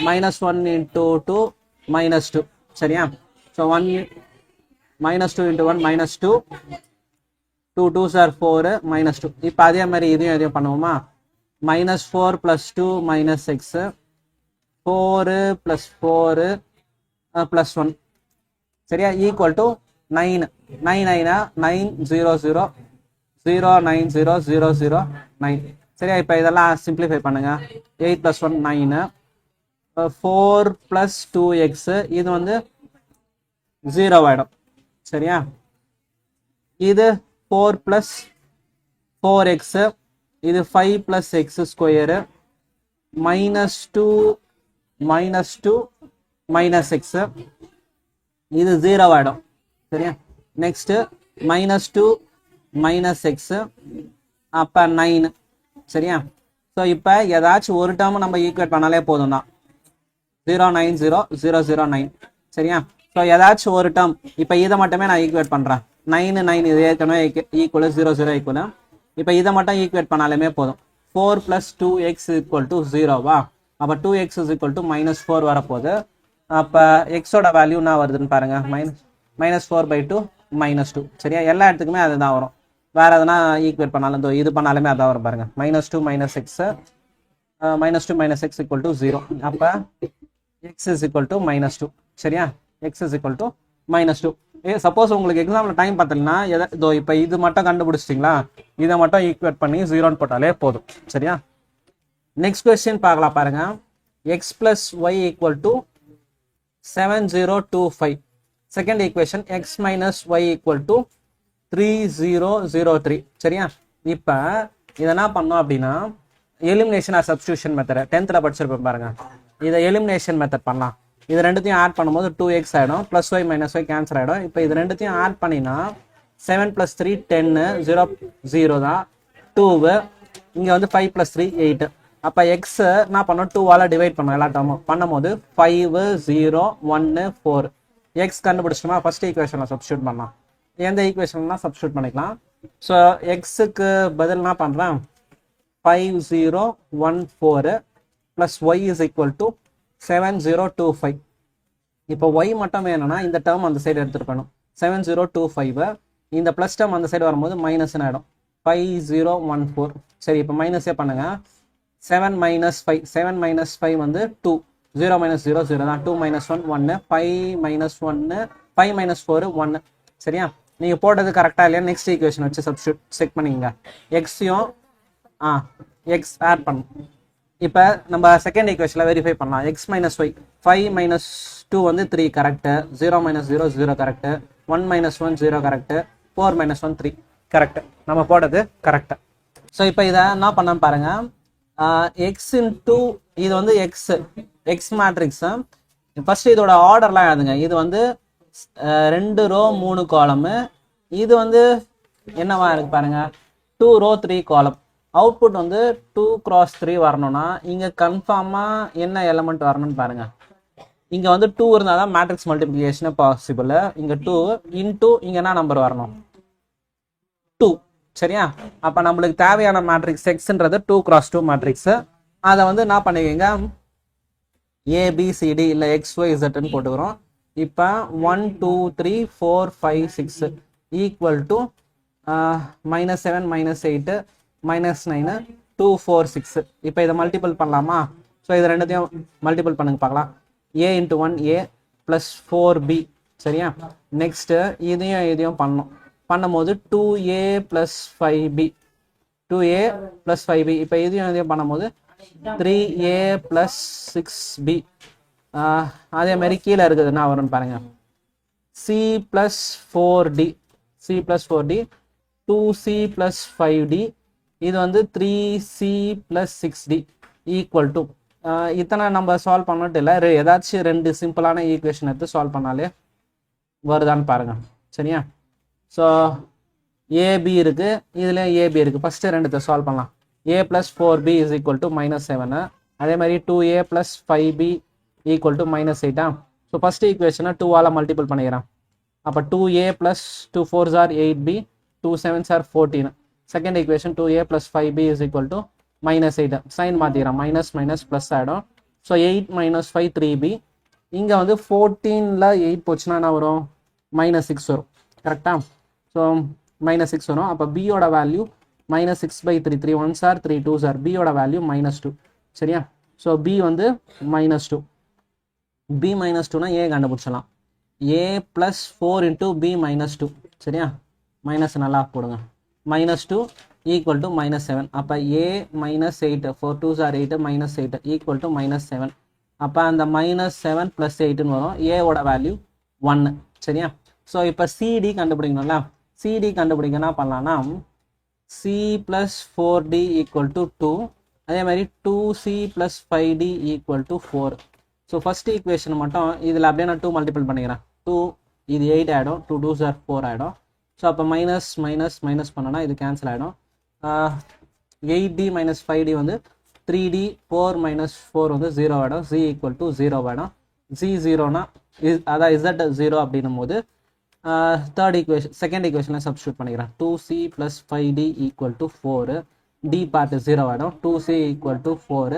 -1 into 2 -2 சரியா. So 1 -2 into 1 -2 2 2s are 4 -2. இப்போ அதே மாதிரி இதையும் பண்ணுவோமா. -4 + 2 - x 4 + 4 + 1 சரியா ஈக்குவல் டு 9 9 9 0 0 0 9 0 0 0 9 சரியா. இப்போ இதெல்லாம் சிம்பிளிஃபை பண்ணுங்க. 8 + 1 9 4 + 2x இது வந்து 0 ஆகிடும் சரியா. இது 4 + 4x இது 5 + x ஸ்கொயரு -2 - x இது 0 ஆகிடும் சரியா. நெக்ஸ்ட் -2 - x அப்போ 9 சரியா. ஸோ இப்போ ஏதாச்சும் ஒரு டேர்ம் நம்ம ஈக்குவேட் பண்ணாலே போதும் தான். 0 9 0 0 0 9 சரியா. ஸோ ஏதாச்சும் ஒரு டேர்ம் இப்போ இதை மட்டுமே நான் ஈக்குவேட் பண்ணுறேன். 9 9 இது ஏற்கனவே ஈக்குவல் 0 0 ஈக்குவல். இப்போ இதை மட்டும் ஈக்குவேட் பண்ணாலுமே போதும். 4 + 2x = 0வா. அப்போ 2x -4 வரப்போகுது. அப்போ எக்ஸோட வேல்யூ என்ன வருதுன்னு பாருங்க, -4/2 -2 சரியா. எல்லா இடத்துக்குமே அதுதான் வரும். வேற எதனா ஈக்குவேட் பண்ணாலும் இது பண்ணாலுமே அதான் வரும் பாருங்க. -2 - x -2 - x = 0. அப்போ x -2 சரியா. x -2. சப்போஸ் உங்களுக்கு எக்ஸாம்பிள் டைம் பார்த்தீங்கன்னா இப்போ இது மட்டும் கண்டுபிடிச்சிட்டிங்களா, இதை மட்டும் ஈக்குவேட் பண்ணி 0ன்னு போட்டாலே போதும் சரியா. நெக்ஸ்ட் கொஸ்டின் பார்க்கலாம் பாருங்க. x + y = 7025. Second equation x - y = 3003 சரியா. இப்போ இதை என்ன பண்ணோம் அப்படின்னா elimination or substitution method 10th படிச்சிருப்பேன் பாருங்க. இதை எலிமினேஷன் மெத்தட் பண்ணலாம். இது ரெண்டுத்தையும் ஆட் பண்ணும்போது 2x ஆகிடும். +y - y கேன்சல் ஆகிடும். இப்போ இது ரெண்டுத்தையும் ஆட் பண்ணினா 7 + 3 10 0 0 தான் 2 இங்கே வந்து 5 + 3 8. அப்போ எக்ஸ் என்ன பண்ணோம் 2ஆல் டிவைட் பண்ணோம் எல்லா டேர்மும் பண்ணும்போது 5 0 1 4 எக்ஸ் கண்டுபிடிச்சிட்டோமா. ஃபர்ஸ்ட் ஈக்குவேஷனில் சப்ஸ்டியூட் பண்ணலாம். எந்த ஈக்குவேஷன்லாம் சப்ஸ்டியூட் பண்ணிக்கலாம். ஸோ எக்ஸுக்கு பதில் என்ன பண்ணுறேன் 5 0 1 4 + y = 7025. இப்போ y மட்டும் வேணும்னா இந்த டேர்ம் அந்த சைடு எடுத்துகிட்டு போகணும். 7025 இந்த ப்ளஸ் டேர்ம் அந்த சைடு வரும்போது மைனஸ்ன்னு ஆகிடும். 5014 சரி. இப்போ மைனஸே பண்ணுங்க. 7 - 5 7 - 5 வந்து 2 0 - 0 0 தான். 2 - 1 1 5 - 1 5 - 4 1 சரியா. நீங்கள் போட்டது கரெக்டாக இல்லையா நெக்ஸ்ட் ஈக்குவேஷன் வச்சு சப்ஸ்டியூட் செக் பண்ணிக்கங்க. எக்ஸையும் எக்ஸ் ஆட் பண்ணும். இப்போ நம்ம செகண்ட் ஈக்குவேஷனில் வெரிஃபை பண்ணலாம். x - y 5 - 2 வந்து 3 கரெக்டு. 0 - 0 0 கரெக்டு. 1 - 1 0 கரெக்டு. 4 - 1 3 கரெக்டு. நம்ம போட்டது கரெக்டு. ஸோ இப்போ இதை என்ன பண்ண பாருங்க. எக்ஸ் இன்டூ இது வந்து எக்ஸ் மேட்ரிக்ஸு. ஃபர்ஸ்ட் இதோட ஆர்டர்லாம் எழுதுங்க. இது வந்து 2 ரோ 3 காலமு. இது வந்து என்னவா இருக்கு பாருங்க 2 ரோ 3 காலம். அவுட்புட் வந்து 2 × 3 வரணும்னா இங்கே கன்ஃபார்மாக என்ன எலமெண்ட் வரணும்னு பாருங்க. இங்கே வந்து 2 இருந்தால் தான் மேட்ரிக்ஸ் மல்டிப்ளிகேஷனே பாசிபிள். இங்கே 2 இன்டூ இங்கே என்ன நம்பர் வரணும் 2 சரியா. அப்போ நம்மளுக்கு தேவையான மேட்ரிக்ஸ் எக்ஸ்ன்றது 2 × 2 மேட்ரிக்ஸு. அதை வந்து என்ன பண்ணிக்கோங்க ABCD இல்லை XYZன்னு போட்டுக்கிறோம். இப்போ 1 2 3 4 5 6 ஈக்குவல் டு -7 -8 -9 2 4 6. இப்போ இதை மல்டிபிள் பண்ணலாமா. ஸோ இது ரெண்டுத்தையும் மல்டிபிள் பண்ணுங்க பார்க்கலாம். a into 1a plus 4b சரியா. நெக்ஸ்ட்டு இதையும் பண்ணும்போது 2a plus 5b 2a plus 5b. இப்போ இதையும் பண்ணும்போது 3a plus 6b. அதே மாதிரி கீழே இருக்குது என்ன வரும்னு பாருங்க, c plus 4d 2c plus 5d. இது வந்து 3c plus 6d equal to இத்தனை நம்ம சால்வ் பண்ணிட்டு இல்லை, ஏதாச்சும் ரெண்டு சிம்பிளான ஈக்குவேஷன் எடுத்து சால்வ் பண்ணாலே வருதான்னு பாருங்க சரியா. ஸோ ஏபி இருக்குது, இதுலேயும் ஏபி இருக்குது. ஃபஸ்ட்டு ரெண்டுத்தை சால்வ் பண்ணலாம். a plus 4b is equal to -7. அதே மாதிரி 2a plus 5b equal to -8. So first ஈக்குவேஷனை 2ஆல் மல்டிபிள் பண்ணிக்கிறேன். அப்போ 2a plus 2 4s are 8b 2 7s are 14. Second equation 2a plus 5b is equal to -8. சைன் மாற்றிக்கிறேன், மைனஸ் மைனஸ் ப்ளஸ் ஆகிடும். So 8 - 5 3b. இங்கே வந்து 14ல் 8 போச்சுன்னா என்ன வரும், -6 வரும் கரெக்டாக. ஸோ -6 வரும். அப்போ பியோட value -6/3 3 1s are 3 2s are பியோட வேல்யூ -2 சரியா. ஸோ பி வந்து -2. b -2னா A கண்டுபிடிச்சலாம். a plus 4 into b -2 சரியா. மைனஸ் நல்லா போடுங்க. -2 ஈக்குவல் டு -7. அப்போ a -8 4 2s are 8 -8 equal to -7. அப்போ அந்த -7 + 8ன்னு வரும். ஏவோட வேல்யூ 1 சரியா. ஸோ இப்போ சிடி கண்டுபிடிக்கணும்ல, சிடி கண்டுபிடிக்க என்ன பண்ணலான்னா c plus 4d equal to 2. அதே மாதிரி 2c plus 5d equal to 4. So first equation மட்டும் இதில் அப்படியே நான் 2 மல்டிபிள் பண்ணிக்கிறேன். 2 இது 8 ஆகிடும், 2 2s are 4 ஆகிடும். ஸோ அப்போ மைனஸ் மைனஸ் மைனஸ் பண்ணோன்னா இது கேன்சல் ஆகிடும். 8d - 5d வந்து 3d 4 - 4 வந்து 0 ஆகிடும். z ஈக்குவல் டு 0 ஆகிடும். z 0னா அதான் z 0 அப்படின்னும் போது தேர்ட் ஈக்குவேஷன் செகண்ட் ஈக்குவேஷனில் சப்ஸ்டியூட் பண்ணிக்கிறேன். 2c plus 5d equal to 4. d part 0 ஆகிடும். 2c equal to 4.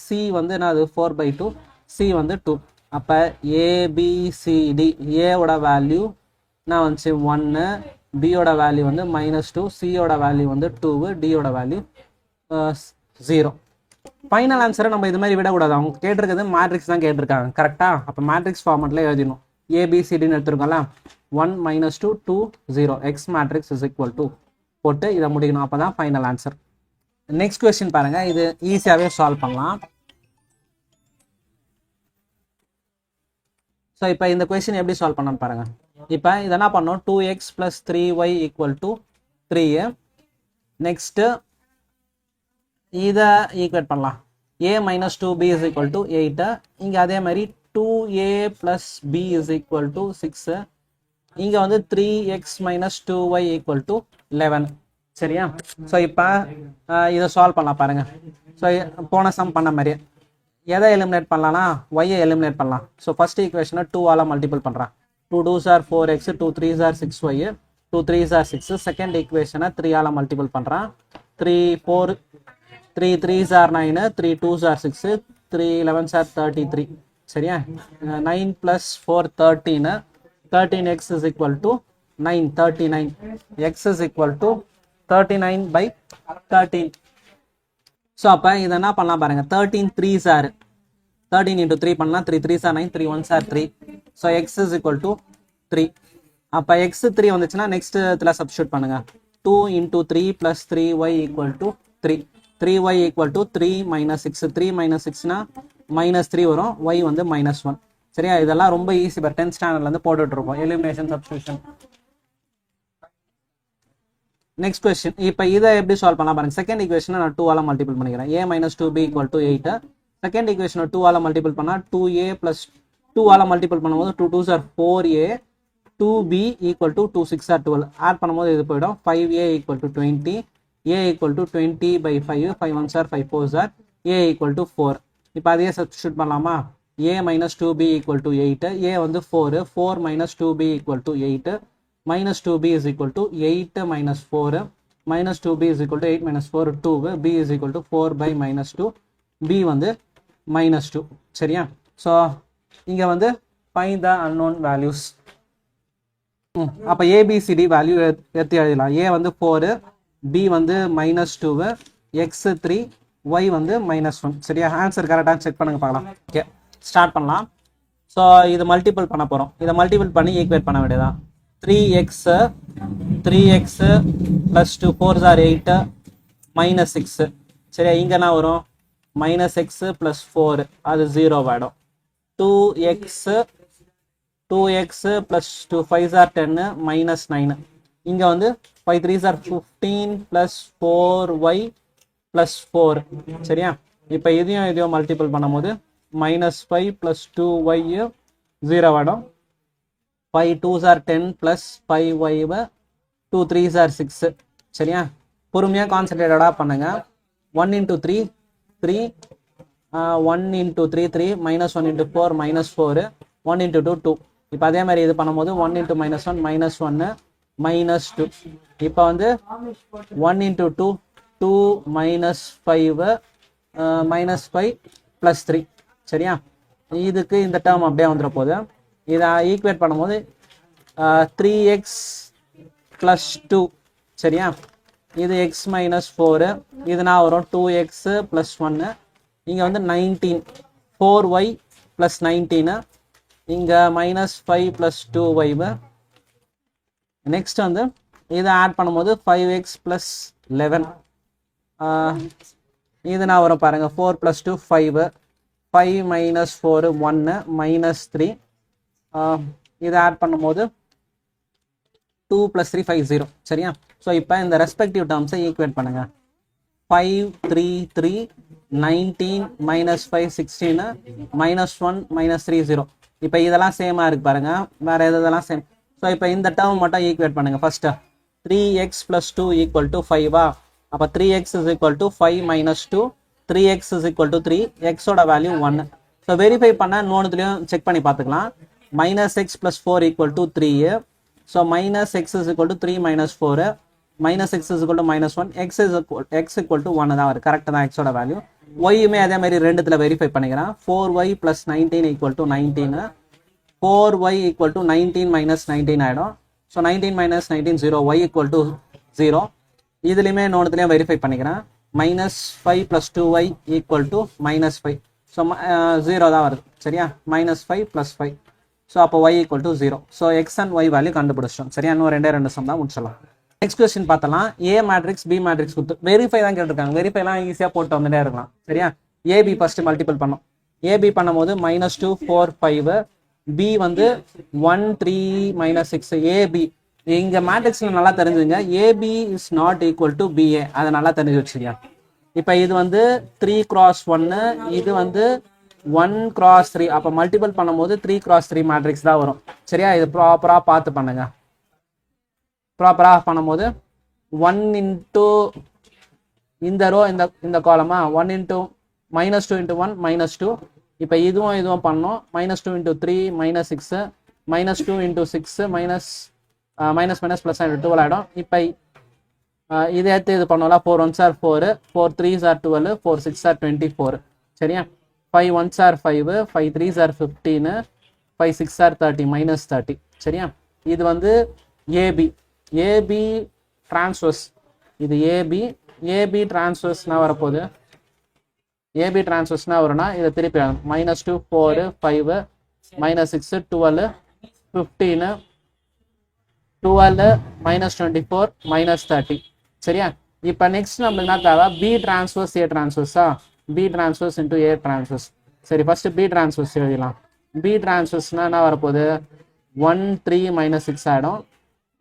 c வந்து நான் அது 4/2, c வந்து 2. அப்போ ஏபிசிடி ஏவோட வேல்யூ நான் வந்துச்சு 1, பியோட வேல்யூ வந்து -2, சியோட வேல்யூ வந்து 2, டியோட வேல்யூ 0. ஃபைனல் ஆன்சரை நம்ம இது மாதிரி விடக்கூடாது. அவங்க கேட்டிருக்கிறது மேட்ரிக்ஸ் தான் கேட்டிருக்காங்க கரெக்டாக. அப்போ மேட்ரிக்ஸ் ஃபார்மெட்டில் எழுதிடணும். ஏபிசிடின்னு எடுத்துருக்கோம்ல, 1 - 2 2 0 X matrix is equal to போட்டு இதை முடிக்கணும். அப்போ தான் ஃபைனல் ஆன்சர். நெக்ஸ்ட் கொஸ்டின் பாருங்கள், இது ஈஸியாகவே சால்வ் பண்ணலாம். ஸோ இப்போ இந்த கொஸ்டின் எப்படி சால்வ் பண்ணணும்னு பாருங்கள். இப்போ இதை என்ன பண்ணோம், 2x + 3y = 3. நெக்ஸ்ட்டு இதை ஈக்குவேட் பண்ணலாம். a - 2b is equal to 8. இங்கே அதே மாதிரி 2a plus b is equal to 6. இங்கே வந்து 3x - 2y equal to 11 சரியா. ஸோ இப்போ இதை சால்வ் பண்ணலாம் பாருங்கள். ஸோ போன சம் பண்ண மாதிரியே எதை எலிமினேட் பண்ணலாம்னா ஒய்யை எலிமினேட் பண்ணலாம். ஸோ ஃபஸ்ட் ஈக்குவேஷனை 2ஆல் மல்டிபிள் பண்ணுறான். 2 2s are 4x 2 3s are 6y 2 3s are 6. Second ஈக்குவேஷனை 3ஆல் மல்டிபிள் பண்ணுறான். 3 3s are 9 3 2s are 6 3 11s are 33 சரியா. 9 + 4 13. 13x is equal to 9 39. x is equal to 39/13. So அப்போ இதை என்ன பண்ணலாம் பாருங்கள். 13 3s are 13 × 3 பண்ணலாம். 3 3s are 9 3 1s are 3. So x is equal to 3. அப்போ x 3 வந்துச்சுன்னா நெக்ஸ்ட் இதில் சப்ஸ்டியூட் பண்ணுங்கள். 2 × 3 + 3y = 3. 3y = 3 - 6. 3 - 6னா -3 வரும். y வந்து -1 சரியா. இதெல்லாம் ரொம்ப ஈஸி. இப்போ 10th ஸ்டாண்டர்ட்லேருந்து போட்டுட்ருக்கோம் எலிமினேஷன் சப்ஸ்டியூஷன். நெக்ஸ்ட் கொஸ்டின், இப்போ இதை எப்படி சால்வ் பண்ணலாம் பாருங்க. செகண்ட் ஈக்குவேஷனை நான் 2ஆல் மல்டிபிள் பண்ணிக்கிறேன். a - 2b = 8. செகண்ட் ஈக்குவேஷனை 2ஆல் மல்டிபிள் பண்ணால் 2a + 2ஆல் மல்டிபிள் பண்ணும்போது 2 2s are 4a 2b = 2 6 are 12. Add பண்ணும்போது இது போயிடும். 5a = 20. a = 20/5 5 1s are 5 4s are a = 4. இப்போ அதையே சப்ஸ்டியூட் பண்ணலாமா. a - 2b = 8. a வந்து 4 4 - 2b = 8. -2b is equal to 8 - 4. -2b is equal to 8 - 4 2. b is equal to 4/-2. b வந்து -2 சரியா. ஸோ இங்கே வந்து find the unknown values. அப்போ ஏபிசிடி வேல்யூ எடுத்து எழுதலாம். a வந்து 4, b வந்து -2, x 3, y வந்து -1 சரியா. ஆன்சர் கரெக்டாக செக் பண்ணுங்க பார்க்கலாம். ஓகே, ஸ்டார்ட் பண்ணலாம். ஸோ இது மல்டிபிள் பண்ண போகிறோம். இதை மல்டிபிள் பண்ணி ஈக்குவேட் பண்ண வேண்டியதான். 3x plus 2 4 R 8 minus 6. சரியா, இங்கே என்ன வரும்? மைனஸ் எக்ஸு ப்ளஸ் 4, அது 0 ஆகிடும். 2x plus 2 5 R 10 minus 9. இங்கே வந்து 5 3 ஆர் 15 ப்ளஸ் 4y ப்ளஸ் 4. சரியா, இப்போ இதையும் மல்டிபிள் பண்ணும்போது மைனஸ் 5 ப்ளஸ் 2y 0 ஆகிடும். 5 2s are 10 plus 5y 2 3s are 6. சரியா, பொறுமையாக கான்சன்ட்ரேட்டடாக பண்ணுங்க. 1 into 3 3, 1 into 3 3, minus 1 into 4 minus 4, 1 into 2 2. இப்போ அதே மாதிரி இது பண்ணும்போது 1 into minus 1 minus 1 minus 2. இப்போ வந்து 1 into 2 2 minus 5 minus 5 plus 3. சரியா, இதுக்கு இந்த டேர்ம் அப்படியே வந்துட போகுது. இதை ஈக்குவேட் பண்ணும்போது 3x ப்ளஸ் 2. சரியா, இது x மைனஸ் 4, இதுனா வரும் 2x ப்ளஸ் 1. இங்கே வந்து 19 4y ப்ளஸ் 19, இங்கே மைனஸ் 5 ப்ளஸ் 2y. நெக்ஸ்ட் வந்து இதை ஆட் பண்ணும்போது 5x ப்ளஸ் 11. இதுனா வரும் பாருங்கள் 4 ப்ளஸ் 2 5, 5 மைனஸ் 4 1 மைனஸ் 3. இதை ஆட் பண்ணும்போது 2 + 3 5 0. சரியா, ஸோ இப்போ இந்த ரெஸ்பெக்டிவ் டேர்ம்ஸை ஈக்குவேட் பண்ணுங்க. 5 3 3 19 மைனஸ் 5 16 மைனஸ் 1 மைனஸ் 3 0. இப்போ இதெல்லாம் சேமாக இருக்குது பாருங்க, வேறு எதெல்லாம் சேம். ஸோ இப்போ இந்த டேர்ம் மட்டும் ஈக்குவேட் பண்ணுங்க. First 3x + 2 = 5. அப்போ 3x = 5 மைனஸ் 2, 3x = 3, எக்ஸோட வேல்யூ 1. ஸோ வெரிஃபை பண்ண இன்னொன்றுலையும் செக் பண்ணி பார்த்துக்கலாம். minus x plus 4 equal to 3. So minus x is equal to 3 minus 4. Minus x is equal to minus 1. X equal to 1 தான் வரும். கரெக்டாக தான் எக்ஸோட வேல்யூ. ஒய்யுமே அதே மாதிரி ரெண்டுத்தில் வெரிஃபை பண்ணிக்கிறேன். 4y plus 19 equal to 19. 4y equal to 19 minus 19 ஆகிடும். So 19 minus 19 0. y equal to 0. இதுலையுமே இன்னொன்றுலையும் வெரிஃபை பண்ணிக்கிறேன். minus 5 plus 2y equal to minus 5. So 0 தான் வருது. சரியா, minus 5 plus 5. ஸோ அப்போ y equal to 0. So x and y value கண்டுபிடிச்சிட்டோம். சரியா, இன்னும் 2 சம் தான் முடிச்சிடலாம். நெக்ஸ்ட் கொஸ்டின் பார்த்தலாம். ஏ மேட்ரிக்ஸ் பி மேட்ரிக்ஸ் கொடுத்து வெரிஃபை தான் கேட்டிருக்காங்க. வெரிஃபைலாம் ஈஸியாக போட்டு வந்துட்டே இருக்கலாம். சரியா, ஏபி ஃபர்ஸ்ட் மல்டிபிள் பண்ணோம். ஏபி பண்ணும்போது -2 4 5, பி வந்து 1 3 -6. ஏபி இங்கே மேட்ரிக்ஸில் நல்லா தெரிஞ்சுங்க. AB is not equal to BA, அதை நல்லா தெரிஞ்சு வச்சுங்க. இப்போ இது வந்து 3 × 1, இது வந்து 1 × 3. அப்போ மல்டிபிள் பண்ணும்போது 3 × 3 மேட்ரிக்ஸ் தான் வரும். சரியா, இது ப்ராப்பராக பார்த்து பண்ணுங்க. ப்ராப்பராக பண்ணும்போது 1 into இந்த ரோ இந்த காலமா 1 into -2 into 1 -2. இப்போ இதுவும் பண்ணோம். -2 into 3 -6, -2 into 6 மைனஸ் ப்ளஸ் 12 ஆகிடும். இப்போ இதை எடுத்து இது பண்ணோம்ல 4 1s are 4, 4 3s are 12, 4 6s are 24. சரியா, 5 1s are 5, 5 3s are 15, 5 6s are 30 -30. சரியா, இது வந்து ஏபி. ஏபி டிரான்ஸ்வர்ஸ், இது ஏபி டிரான்ஸ்வர்ஸ்னா வரப்போகுது. ஏபி டிரான்ஸ்வர்ஸ்னா வரும்னா இதை திருப்பி -2 4 5 -6 12 15 12 -24 -30. சரியா, இப்போ நெக்ஸ்ட் நம்மளுக்கு என்ன தேவை? B transverse A டிரான்ஸ்வர்ஸா? B transverse into A transverse. சரி, ஃபர்ஸ்ட் பி டிரான்ஸ்வர்ஸ் எழுதிடலாம். பி டிரான்ஸ்வர்ஸ்னா என்ன வரப்போகுது? 1 3 -6 ஆகிடும்.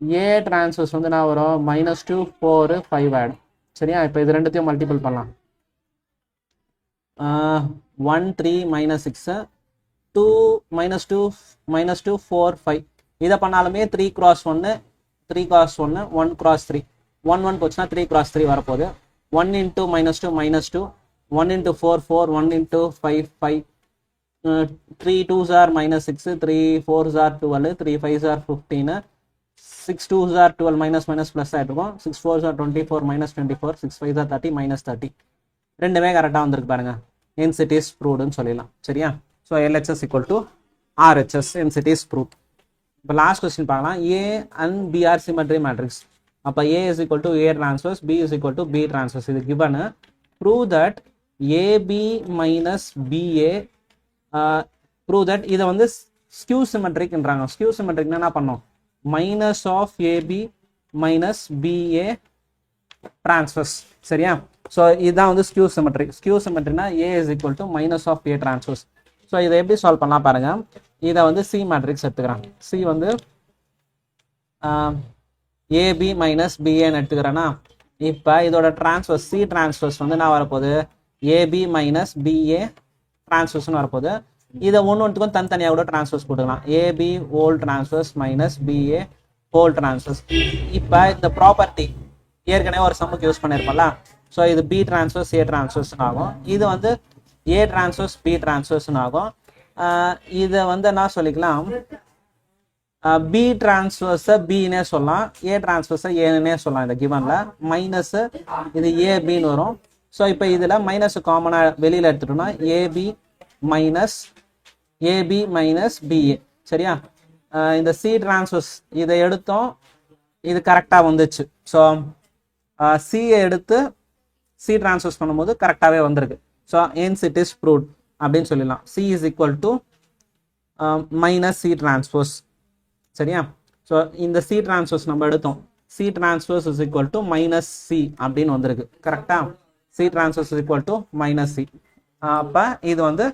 ஏ டிரான்ஸ்வர்ஸ் வந்து என்ன வரும்? -2 4 5 ஆகிடும். சரியா, இப்போ இது ரெண்டுத்தையும் மல்டிபிள் பண்ணலாம். 1 3 -6, 2 -2 4 5. இதை பண்ணாலுமே 3 × 1 3 × 1 1 × 3 1 1 போச்சுன்னா 3 × 3 வரப்போகுது. 1 into -2 -2, 1 into 4 4, 1 into 5 5, 3 2s are -6, 3 4s are 12, 3 5s are 15, 6 2s are 12 minus plus ஆகிருக்கும். 6 4s are 24 -24, 6 5s are 30 -30. ரெண்டுமே கரெக்டாக வந்திருக்கு பாருங்க. hence it is proved சொல்லிடலாம். சரியா, so LHS equal to RHS, hence it is proved. இப்போ லாஸ்ட் கொஸ்டின் பார்க்கலாம். A and B are symmetry matrix. அப்போ A is equal to A transverse, B is equal to B transverse. இது given. Prove that AB minus BA prove that இதை வந்து ஸ்கியூ சிமெட்ரிக்ன்றாங்க. ஸ்கியூ சிமெட்ரிக்னா என்ன பண்ணோம், minus of AB minus BA transverse. சரியா? ஸோ இதுதான் வந்து ஸ்கியூ சிமெட்ரி. ஸ்கியூ சிமெட்ரினா A is equal to minus of A transverse. So இதை எப்படி சால்வ் பண்ணலாம் பாருங்க. இதை வந்து சி மேட்ரிக்ஸ் எடுத்துக்கிறேன். சி வந்து ஏபி மைனஸ் பிஏன்னு எடுத்துக்கிறேன்னா, இப்போ இதோட டிரான்ஸ்வர்ஸ் சி டிரான்ஸ்வர்ஸ் வந்து என்ன வரப்போகுது, ஏபி மைனஸ் பிஏ டிரான்ஸ்வர்ஸ்னு வரப்போகுது. இதை ஒன்றுக்கும் தனித்தனியாக கூட டிரான்ஸ்வர்ஸ் போட்டுக்கலாம். AB whole transverse minus BA whole transverse. இப்போ இந்த ப்ராப்பர்ட்டி ஏற்கனவே ஒரு சம்முக்கு யூஸ் பண்ணியிருப்போம்ல. ஸோ இது பி டிரான்ஸ்வர்ஸ் ஏ டிரான்ஸ்வர்ஸ்னு ஆகும். இது வந்து ஏ டிரான்ஸ்வர்ஸ் பி டிரான்ஸ்வர்ஸ்னு ஆகும். இதை வந்து என்ன சொல்லிக்கலாம், பி டிரான்ஸ்வர்ஸை பின்னே சொல்லலாம், ஏ டிரான்ஸ்வர்ஸை ஏன்னே சொல்லலாம். இந்த கிவன்ல மைனஸ் இது ஏபின்னு வரும். ஸோ இப்போ இதில் மைனஸ் காமனாக வெளியில் எடுத்துட்டோம்னா ஏபி மைனஸ் பிஏ. சரியா? இந்த சி டிரான்ஸ்வர்ஸ் இதை எடுத்தோம், இது கரெக்டாக வந்துச்சு. ஸோ சியை எடுத்து சி டிரான்ஸ்வர்ஸ் பண்ணும்போது கரெக்டாகவே வந்திருக்கு. So hence it is proved அப்படின்னு சொல்லிடலாம். C is equal to minus C transverse. சரியா? ஸோ இந்த சி டிரான்ஸ்வர்ஸ் நம்ம எடுத்தோம், C transverse is equal to minus C அப்படின்னு வந்திருக்கு. கரெக்டா? C transverse is equal to minus C. அப்போ இது வந்து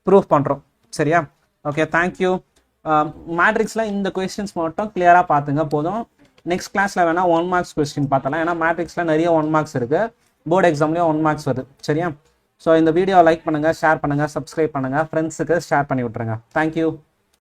ப்ரூவ் பண்ணுறோம். சரியா? Okay, thank you. மேட்ரிக்ஸில் இந்த கொஸ்டின்ஸ் மட்டும் கிளியராக பார்த்துங்க போதும். நெக்ஸ்ட் கிளாஸில் வேணால் 1 மார்க்ஸ் கொஸ்டின் பார்த்தலாம். ஏன்னா மேட்ரிக்ஸில் நிறைய 1 மார்க்ஸ் இருக்குது, போர்டு எக்ஸாம்லேயும் 1 மார்க்ஸ் வருது. சரியா? ஸோ இந்த வீடியோ லைக் பண்ணுங்கள், ஷேர் பண்ணுங்கள், சப்ஸ்கிரைப் பண்ணுங்கள், ஃப்ரெண்ட்ஸுக்கு ஷேர் பண்ணி விட்ருங்க. தேங்க்யூ.